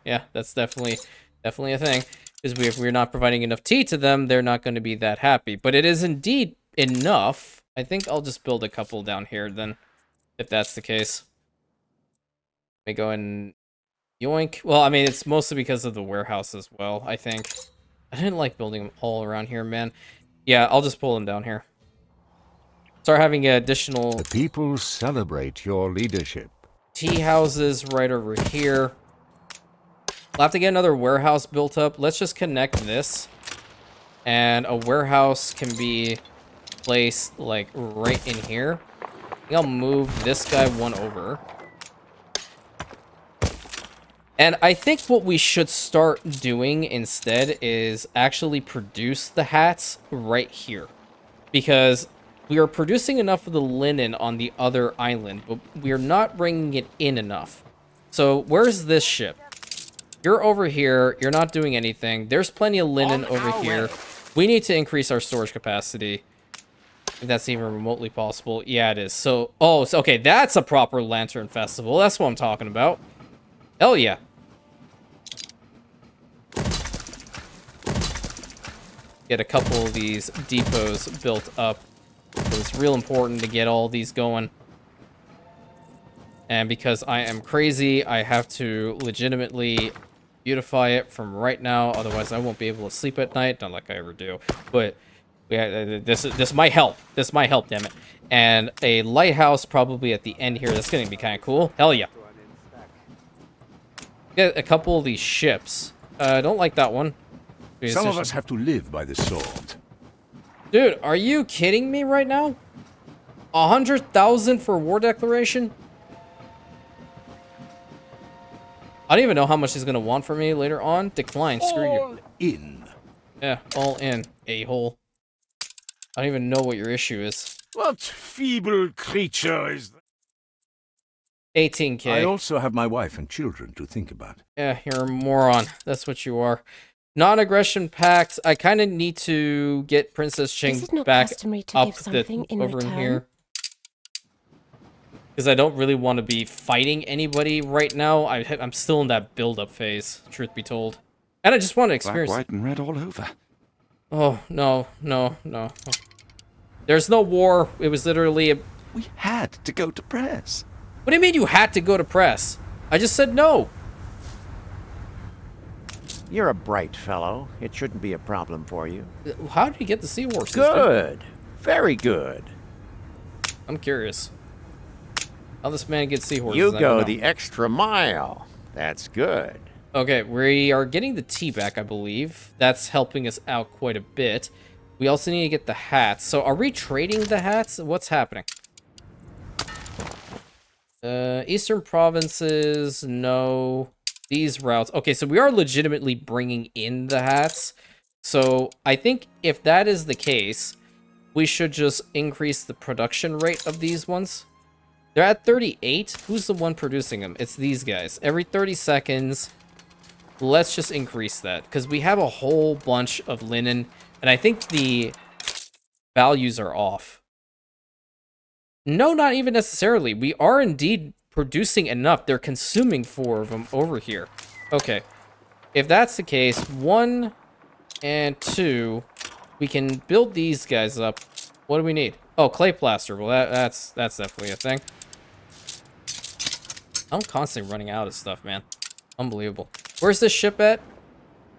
yeah, that's definitely a thing. Because if we're not providing enough tea to them, they're not going to be that happy. But it is indeed enough. I think I'll just build a couple down here then, if that's the case. Let me go and yoink. Well, I mean, it's mostly because of the warehouse as well, I think. I didn't like building them all around here, man. Yeah, I'll just pull them down here. Start having additional... The people celebrate your leadership. Tea houses right over here. We'll have to get another warehouse built up. Let's just connect this. And a warehouse can be placed, like, right in here. I'll move this guy one over. And I think what we should start doing instead is actually produce the hats right here. Because we are producing enough of the linen on the other island, but we are not bringing it in enough. So where's this ship? You're over here. You're not doing anything. There's plenty of linen over here. We need to increase our storage capacity. If that's even remotely possible. Yeah, it is. So, oh, so, okay, that's a proper lantern festival. That's what I'm talking about. Hell yeah. Get a couple of these depots built up. It's real important to get all these going. And because I am crazy, I have to legitimately beautify it from right now. Otherwise, I won't be able to sleep at night. Not like I ever do. But yeah, this might help. This might help, damn it. And a lighthouse probably at the end here. That's going to be kind of cool. Hell yeah. Get a couple of these ships. I don't like that one. Some of us have to live by the sword. Dude, are you kidding me right now? 100,000 for war declaration? I don't even know how much he's gonna want from me later on. Decline, screw you. All in. Yeah, all in, a-hole. I don't even know what your issue is. What feeble creature is that? 18k. I also have my wife and children to think about. Yeah, you're a moron. That's what you are. Non-aggression pact. I kind of need to get Princess Ching back up over in here. Because I don't really want to be fighting anybody right now. I'm still in that build-up phase, truth be told. And I just want to experience... Black, white, and red all over. Oh, no. There's no war. It was literally a... We had to go to press. What do you mean you had to go to press? I just said no. You're a bright fellow. It shouldn't be a problem for you. How did you get the seahorses? Good. Very good. I'm curious. How this man gets seahorses? You go the extra mile. That's good. Okay, we are getting the tea back, I believe. That's helping us out quite a bit. We also need to get the hats. So are we trading the hats? What's happening? Eastern provinces, no. These routes. Okay, so we are legitimately bringing in the hats. So I think if that is the case, we should just increase the production rate of these ones. They're at 38. Who's the one producing them? It's these guys. Every 30 seconds, let's just increase that. Because we have a whole bunch of linen. And I think the values are off. No, not even necessarily. We are indeed producing enough. They're consuming 4 of them over here. Okay. If that's the case, 1 and 2, we can build these guys up. What do we need? Oh, clay plaster. Well, that's definitely a thing. I'm constantly running out of stuff, man. Unbelievable. Where's this ship at?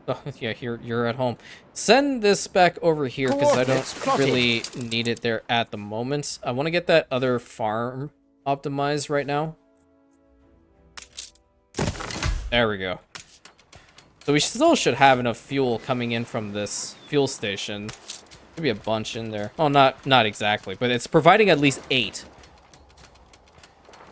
Oh, yeah, you're at home. Send this back over here because I don't really need it there at the moment. I want to get that other farm optimized right now. There we go. So we still should have enough fuel coming in from this fuel station. Maybe a bunch in there. Oh, not exactly, but it's providing at least 8.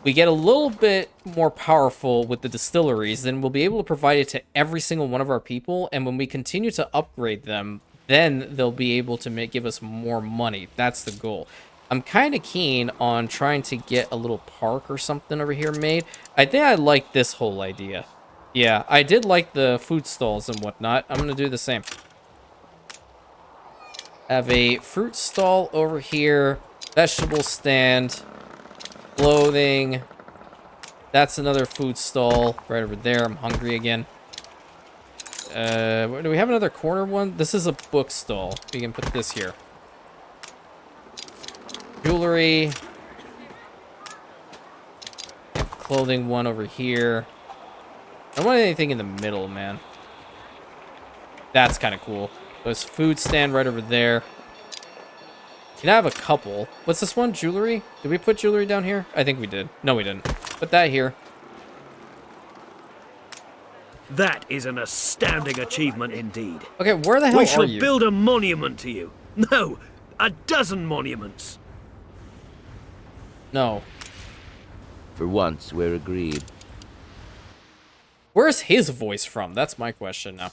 We get a little bit more powerful with the distilleries, then we'll be able to provide it to every single one of our people, and when we continue to upgrade them, then they'll be able to give us more money. That's the goal. I'm kind of keen on trying to get a little park or something over here made. I think I like this whole idea. Yeah, I did like the food stalls and whatnot. I'm going to do the same. Have a fruit stall over here, vegetable stand, clothing. That's another food stall right over there. I'm hungry again. Do we have another corner one? This is a book stall. We can put this here. Jewelry. Clothing one over here. I don't want anything in the middle, man. That's kind of cool. There's food stand right over there. Can I have a couple? What's this one? Jewelry? Did we put jewelry down here? I think we did. No, we didn't. Put that here. That is an astounding achievement indeed. Okay, where the hell are you? We shall build a monument to you. No, a dozen monuments. No. For once, we're agreed. Where's his voice from? That's my question now.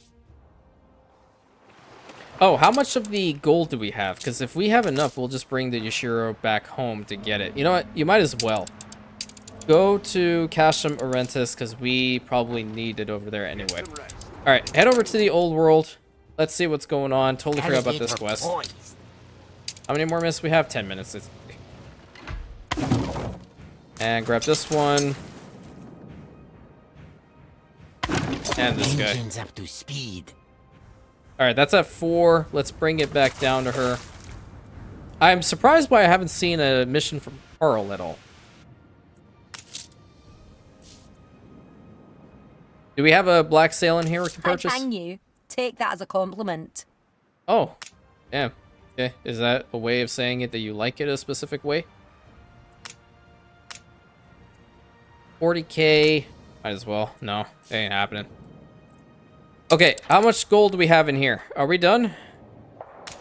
Oh, how much of the gold do we have? Because if we have enough, we'll just bring the Yashiro back home to get it. You know what? You might as well. Go to Casham Orentis, because we probably need it over there anyway. Alright, head over to the old world. Let's see what's going on. Totally forgot about this quest. How many more minutes we have? 10 minutes. And grab this one. And this guy. Engines up to speed. Alright, that's at 4. Let's bring it back down to her. I'm surprised why I haven't seen a mission from Carl at all. Do we have a black sail in here we can purchase? I hang you. Take that as a compliment. Oh, yeah. Okay, is that a way of saying it that you like it a specific way? 40k. Might as well. No, it ain't happening. Okay, how much gold do we have in here? Are we done?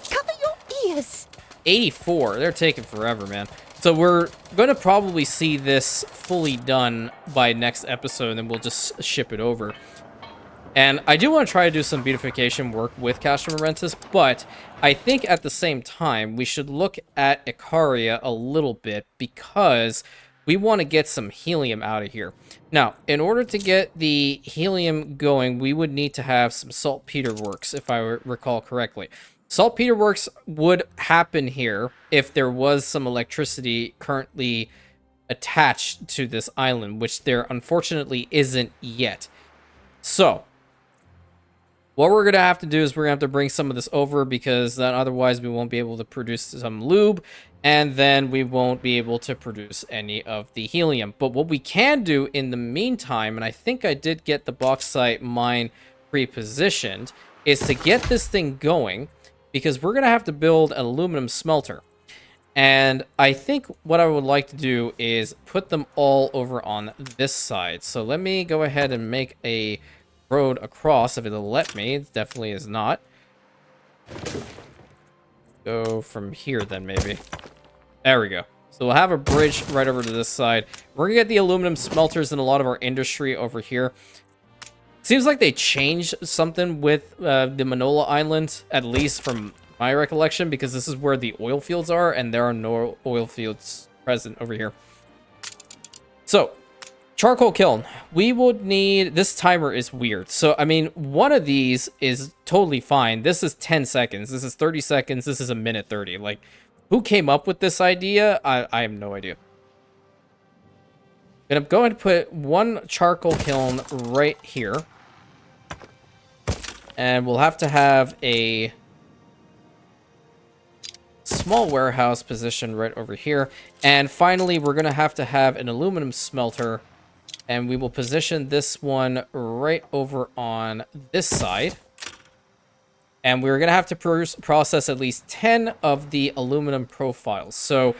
Cover your ears. 84. They're taking forever, man. So we're going to probably see this fully done by next episode, and then we'll just ship it over. And I do want to try to do some beautification work with Castrum Rentis, but I think at the same time, we should look at Icaria a little bit, because we want to get some helium out of here. Now, in order to get the helium going, we would need to have some saltpeter works, if I recall correctly. Saltpeter works would happen here if there was some electricity currently attached to this island, which there unfortunately isn't yet. So, what we're going to have to do is we're going to have to bring some of this over, because then otherwise we won't be able to produce some lube, and then we won't be able to produce any of the helium. But what we can do in the meantime, and I think I did get the bauxite mine pre-positioned, is to get this thing going, because we're going to have to build an aluminum smelter. And I think what I would like to do is put them all over on this side. So let me go ahead and make a road across, if it'll let me. It definitely is not. Go from here then, maybe. There we go. So we'll have a bridge right over to this side. We're gonna get the aluminum smelters and a lot of our industry over here. Seems like they changed something with the Manola Island, at least from my recollection, because this is where the oil fields are, and there are no oil fields present over here. So, charcoal kiln. We would need... This timer is weird. So, I mean, one of these is totally fine. This is 10 seconds. This is 30 seconds. This is a minute 30. Like, who came up with this idea? I have no idea. And I'm going to put one charcoal kiln right here. And we'll have to have a small warehouse position right over here. And finally, we're going to have an aluminum smelter. And we will position this one right over on this side. And we're going to have to process at least 10 of the aluminum profiles. So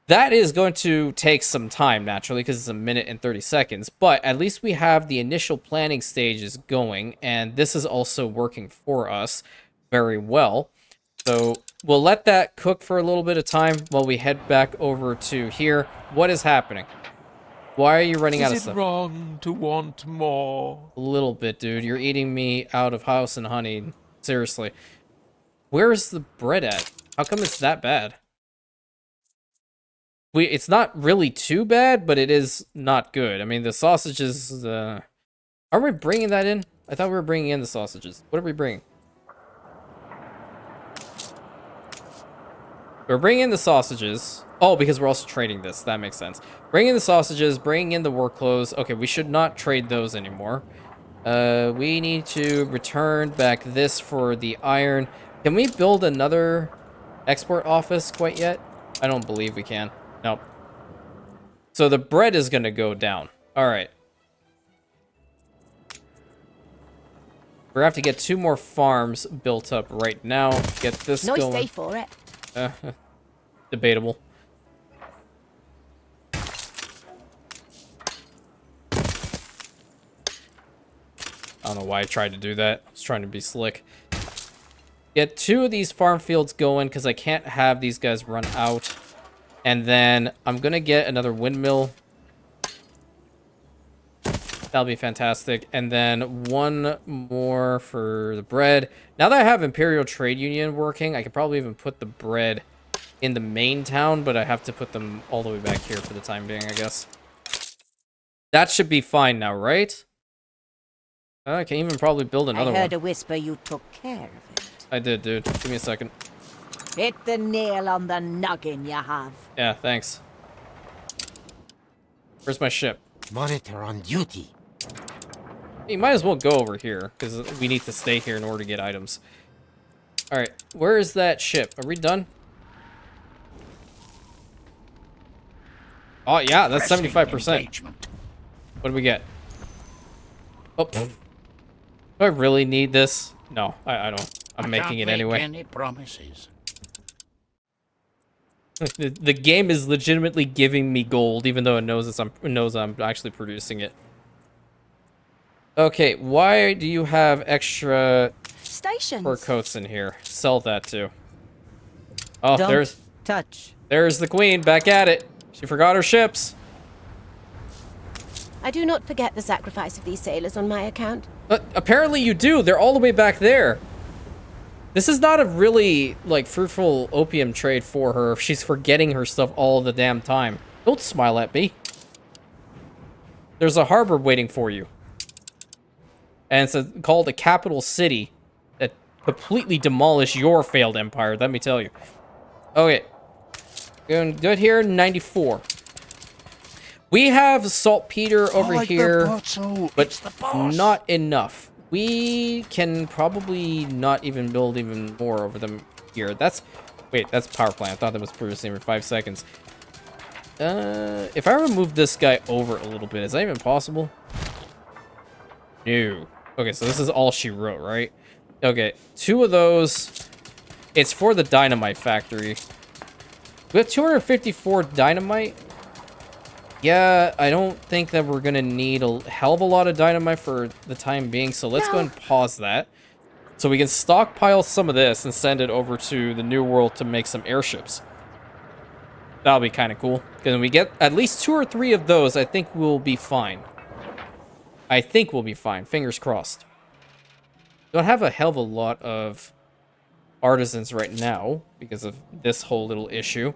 that is going to take some time, naturally, because it's a minute and 30 seconds. But at least we have the initial planning stages going. And this is also working for us very well. So we'll let that cook for a little bit of time while we head back over to here. What is happening? Why are you running out of stuff? Is it wrong to want more? A little bit, dude. You're eating me out of house and honey. Seriously. Where's the bread at? How come it's that bad? It's not really too bad, but it is not good. I mean, the sausages... Are we bringing that in? I thought we were bringing in the sausages. What are we bringing? We're bringing in the sausages. Oh, because we're also trading this. That makes sense. Bringing in the sausages, bringing in the work clothes. Okay, we should not trade those anymore. We need to return back this for the iron. Can we build another export office quite yet? I don't believe we can. Nope. So the bread is going to go down. All right. We're going to have to get 2 more farms built up right now. Get this Nice going. day for it. Debatable. I don't know why I tried to do that. I was trying to be slick. Get 2 of these farm fields going, because I can't have these guys run out. And then I'm going to get another windmill. That'll be fantastic. And then one more for the bread. Now that I have Imperial Trade Union working, I could probably even put the bread in the main town, but I have to put them all the way back here for the time being, I guess. That should be fine now, right? I can even probably build another I heard one. a whisper you took care of it. I did, dude. Give me a second. Hit the nail on the noggin, you have. Yeah, thanks. Where's my ship? Monitor on duty. You might as well go over here, because we need to stay here in order to get items. Alright, where is that ship? Are we done? Oh, yeah, that's 75%. What do we get? Oh, pfft. Do I really need this? No, I don't. I'm making it anyway. Any promises? The game is legitimately giving me gold, even though it knows I'm actually producing it. Okay, why do you have extra Stations. fur coats in here? Sell that too. Oh, Don't touch. there's the queen back at it. She forgot her ships. I do not forget the sacrifice of these sailors on my account. But apparently you do. They're all the way back there. This is not a really, like, fruitful opium trade for her if she's forgetting her stuff all the damn time. Don't smile at me. There's a harbor waiting for you. And it's called a capital city that completely demolished your failed empire, let me tell you. Okay. Going good here, 94. We have saltpeter over here, but not enough. We can probably not even build even more over them here. Wait, that's power plant. I thought that was producing every 5 seconds. If I remove this guy over a little bit, is that even possible? No. Okay, so this is all she wrote, right? Okay, 2 of those. It's for the dynamite factory. We have 254 dynamite. Yeah, I don't think that we're gonna need a hell of a lot of dynamite for the time being, so let's go and pause that. So we can stockpile some of this and send it over to the New World to make some airships. That'll be kind of cool. Because when we get at least 2 or 3 of those, I think we'll be fine. I think we'll be fine. Fingers crossed. Don't have a hell of a lot of artisans right now because of this whole little issue.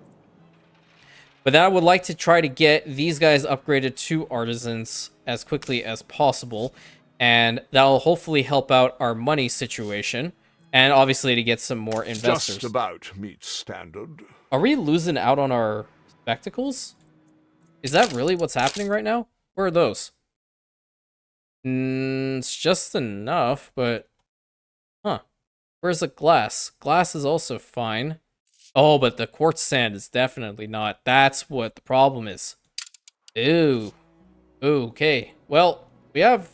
But then I would like to try to get these guys upgraded to artisans as quickly as possible. And that'll hopefully help out our money situation. And obviously to get some more investors. Just about meets standard. Are we losing out on our spectacles? Is that really what's happening right now? Where are those? It's just enough, but... Huh. Where's the glass? Glass is also fine. Oh, but the quartz sand is definitely not. That's what the problem is. Ooh. Okay. Well, we have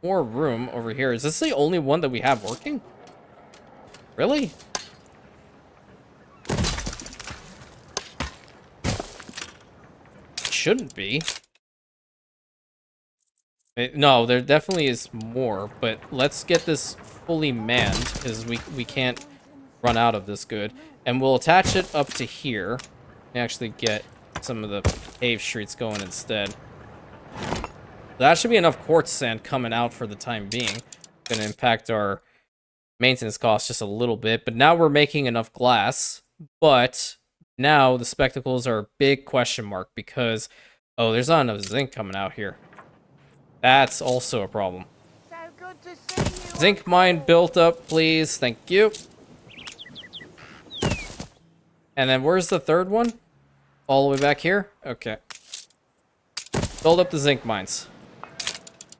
more room over here. Is this the only one that we have working? Really? Shouldn't be. No, there definitely is more, but let's get this fully manned, because we can't run out of this good. And we'll attach it up to here and actually get some of the paved streets going instead. That should be enough quartz sand coming out for the time being. Going to impact our maintenance costs just a little bit, but now we're making enough glass. But now the spectacles are a big question mark because, oh, there's not enough zinc coming out here. That's also a problem. So good to see you. Zinc mine built up, please. Thank you. And then where's the third one? All the way back here? Okay. Build up the zinc mines.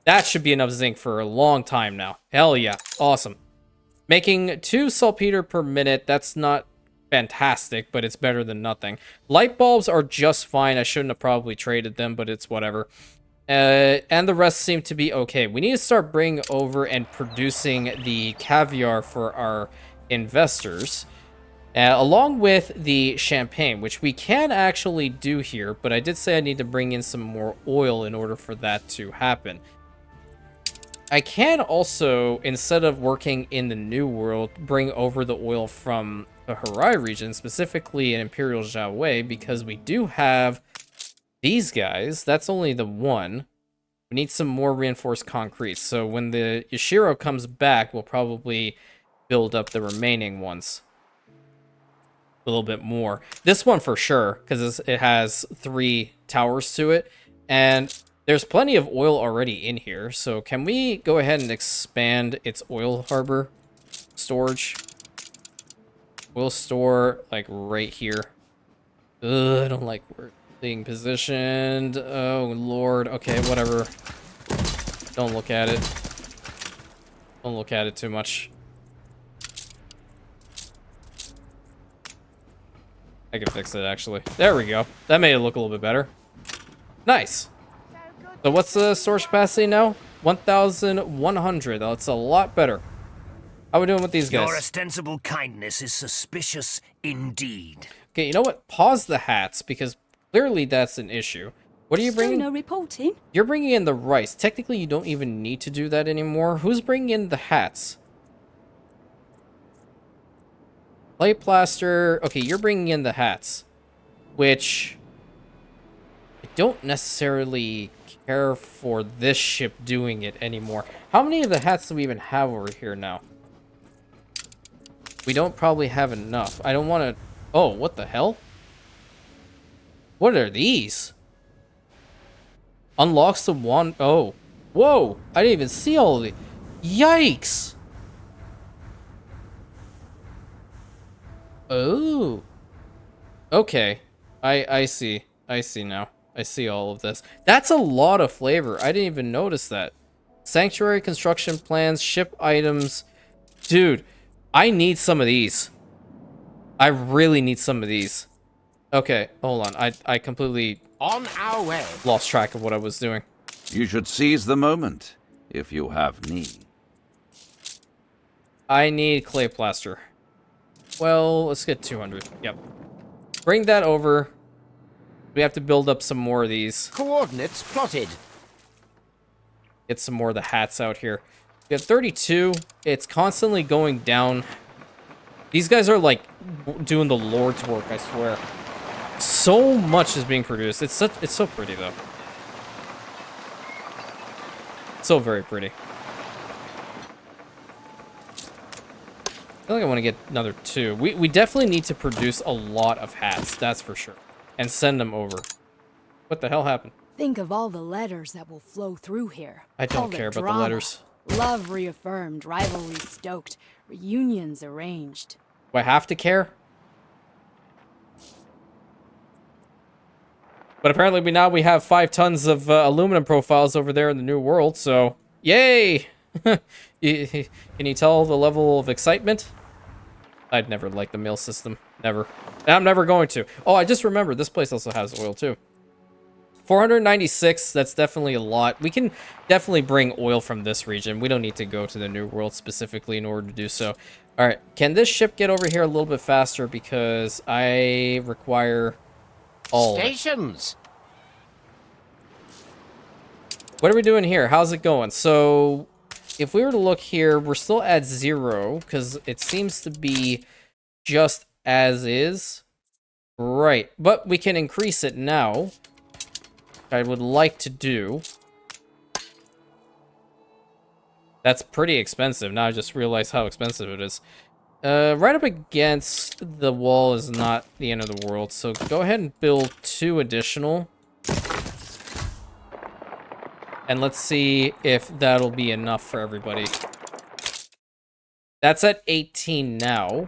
That should be enough zinc for a long time now. Hell yeah. Awesome. Making 2 saltpeter per minute. That's not fantastic, but it's better than nothing. Light bulbs are just fine. I shouldn't have probably traded them, but it's whatever. And the rest seem to be okay. We need to start bringing over and producing the caviar for our investors. Along with the champagne, which we can actually do here, but I did say I need to bring in some more oil in order for that to happen. I can also, instead of working in the New World, bring over the oil from the Harai region, specifically in Imperial Jiaowei, because we do have these guys. That's only the one. We need some more reinforced concrete. So when the Yashiro comes back, we'll probably build up the remaining ones a little bit more. This one for sure, because it has 3 towers to it. And there's plenty of oil already in here. So can we go ahead and expand its oil harbor storage? We'll store like right here. Ugh, I don't like where being positioned. Oh, Lord. Okay, whatever. Don't look at it. Don't look at it too much. I can fix it, actually. There we go. That made it look a little bit better. Nice. So what's the storage capacity now? 1,100. That's a lot better. How are we doing with these guys? Your ostensible kindness is suspicious indeed. Okay, you know what? Pause the hats, because clearly that's an issue. What are you bringing? No reporting. You're bringing in the rice. Technically, you don't even need to do that anymore. Who's bringing in the hats? Clay plaster. Okay, you're bringing in the hats, which I don't necessarily care for this ship doing it anymore. How many of the hats do we even have over here now? We don't probably have enough. I don't want to... Oh, what the hell? What are these? Unlocks the one... Oh. Whoa! I didn't even see all of these. Yikes! Oh. Okay. I see. I see now. I see all of this. That's a lot of flavor. I didn't even notice that. Sanctuary construction plans, ship items. Dude, I need some of these. I really need some of these. Okay, hold on. I completely On our way. lost track of what I was doing. You should seize the moment, if you have need. I need clay plaster. Well, let's get 200. Yep. Bring that over. We have to build up some more of these. Coordinates plotted. Get some more of the hats out here. We have 32. It's constantly going down. These guys are like doing the Lord's work, I swear. So much is being produced. It's so pretty though. So very pretty. I feel like I want to get another 2. We definitely need to produce a lot of hats, that's for sure. And send them over. What the hell happened? Think of all the letters that will flow through here. I don't care about the letters. Love reaffirmed, rivalry stoked, reunions arranged. Do I have to care? But apparently we have 5 tons of aluminum profiles over there in the New World, so yay! Can you tell the level of excitement? I'd never like the mail system. Never. And I'm never going to. Oh, I just remembered this place also has oil too. 496, that's definitely a lot. We can definitely bring oil from this region. We don't need to go to the New World specifically in order to do so. All right, can this ship get over here a little bit faster? Because I require all Stations. What are we doing here? How's it going? So if we were to look here, we're still at 0 because it seems to be just as is. Right, but we can increase it now. I would like to do. That's pretty expensive. Now I just realized how expensive it is. Right up against the wall is not the end of the world, so go ahead and build 2 additional. And let's see if that'll be enough for everybody. That's at 18 now.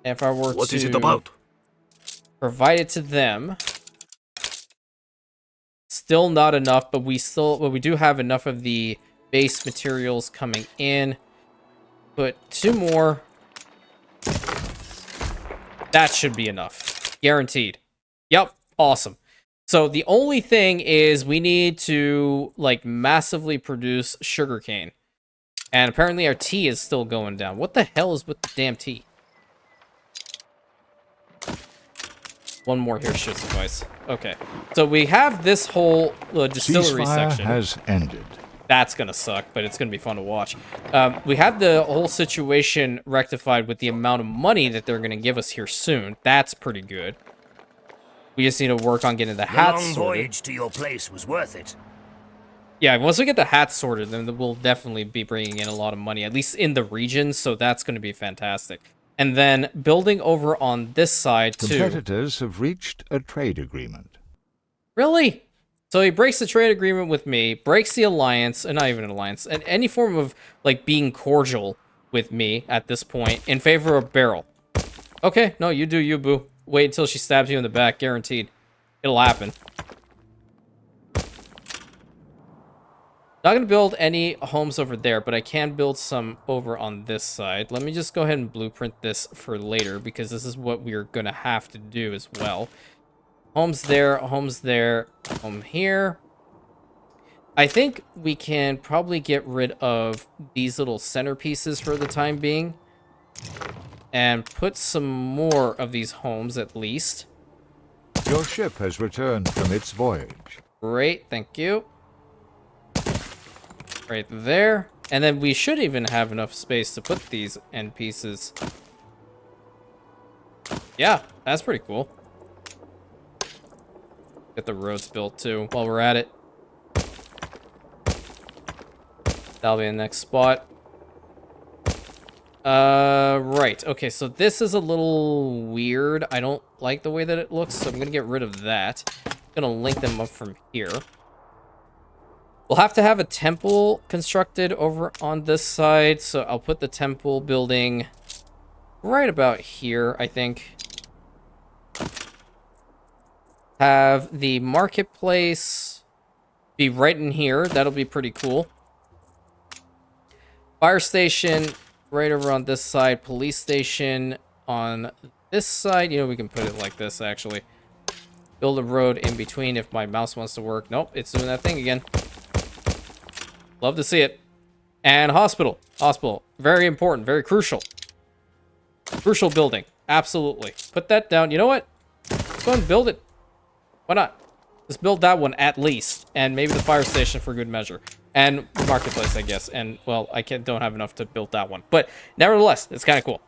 If I were What to... is it about? Provide it to them. Still not enough, but we do have enough of the base materials coming in. Put 2 more. That should be enough. Guaranteed. Yep, awesome. So the only thing is we need to like massively produce sugarcane. And apparently our tea is still going down. What the hell is with the damn tea? One more here should suffice. Okay. So we have this whole distillery Ceasefire section. has ended. That's going to suck, but it's going to be fun to watch. We have the whole situation rectified with the amount of money that they're going to give us here soon. That's pretty good. We just need to work on getting the hats long sorted. voyage to your place was worth it. Yeah, once we get the hats sorted, then we'll definitely be bringing in a lot of money, at least in the region, so that's going to be fantastic. And then building over on this side, too. Competitors have reached a trade agreement. Really? So he breaks the trade agreement with me, breaks the alliance, and not even an alliance, and any form of, like, being cordial with me at this point in favor of Beryl. Okay, no, you do you, boo. Wait until she stabs you in the back, guaranteed. It'll happen. Not going to build any homes over there, but I can build some over on this side. Let me just go ahead and blueprint this for later, because this is what we're going to have to do as well. Homes there, home here. I think we can probably get rid of these little centerpieces for the time being. And put some more of these homes, at least. Your ship has returned from its voyage. Great, thank you. Right there. And then we should even have enough space to put these end pieces. Yeah, that's pretty cool. Get the roads built too while we're at it. That'll be the next spot. Right. Okay, so this is a little weird. I don't like the way that it looks, so I'm gonna get rid of that. I'm gonna link them up from here. We'll have to have a temple constructed over on this side, so I'll put the temple building right about here, I think. Have the marketplace be right in here. That'll be pretty cool. Fire station right over on this side. Police station on this side. You know, we can put it like this, actually. Build a road in between if my mouse wants to work. Nope, it's doing that thing again. Love to see it. And hospital. Hospital. Very important. Very crucial. Crucial building. Absolutely. Put that down. You know what? Let's go and build it. Why not? Let's build that one at least. And maybe the fire station for good measure. And marketplace, I guess. And, well, I don't have enough to build that one. But, nevertheless, it's kind of cool.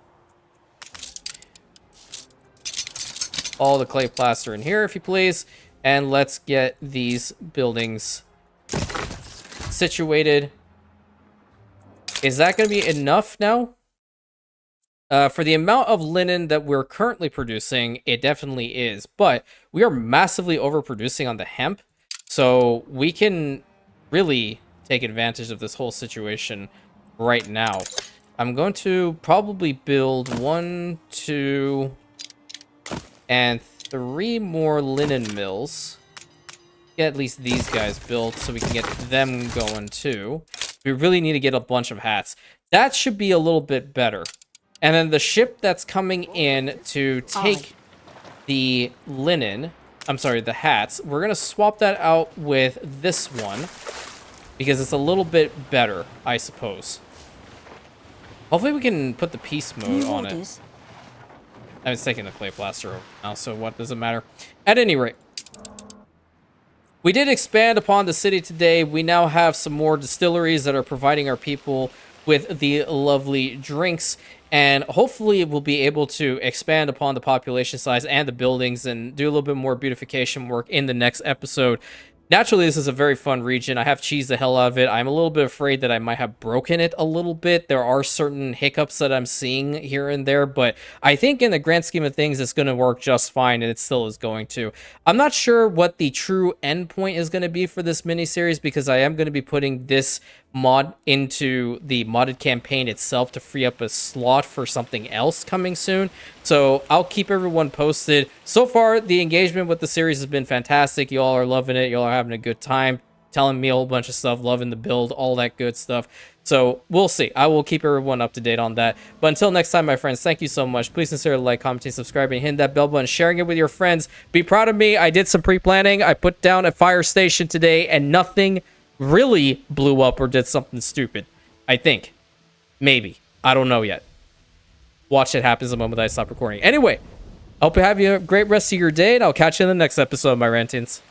All the clay plaster in here, if you please. And let's get these buildings situated. Is that going to be enough now? For the amount of linen that we're currently producing, it definitely is. But we are massively overproducing on the hemp. So we can really take advantage of this whole situation right now. I'm going to probably build 1, 2, and 3 more linen mills. Get at least these guys built so we can get them going too. We really need to get a bunch of hats. That should be a little bit better. And then the ship that's coming in to take the linen, I'm sorry, the hats, we're going to swap that out with this one because it's a little bit better, I suppose. Hopefully we can put the peace mode on it. I was taking the clay plaster over now, so what does it matter? At any rate, we did expand upon the city today. We now have some more distilleries that are providing our people with the lovely drinks, and hopefully we'll be able to expand upon the population size and the buildings and do a little bit more beautification work in the next episode. Naturally, this is a very fun region. I have cheesed the hell out of it. I'm a little bit afraid that I might have broken it a little bit. There are certain hiccups that I'm seeing here and there, but I think in the grand scheme of things, it's going to work just fine, and it still is going to. I'm not sure what the true end point is going to be for this miniseries, because I am going to be putting this mod into the modded campaign itself to free up a slot for something else coming soon. So I'll keep everyone posted. So far, the engagement with the series has been fantastic. Y'all are loving it. Y'all are having a good time, telling me a whole bunch of stuff, loving the build, all that good stuff. So we'll see. I will keep everyone up to date on that. But until next time, my friends, thank you so much. Please consider like, commenting, subscribing, hitting that bell button, sharing it with your friends. Be proud of me. I did some pre-planning. I put down a fire station today, and nothing really blew up or did something stupid. I think. Maybe. I don't know yet. Watch it happen the moment I stop recording. Anyway, I hope you have a great rest of your day, and I'll catch you in the next episode of my rantings.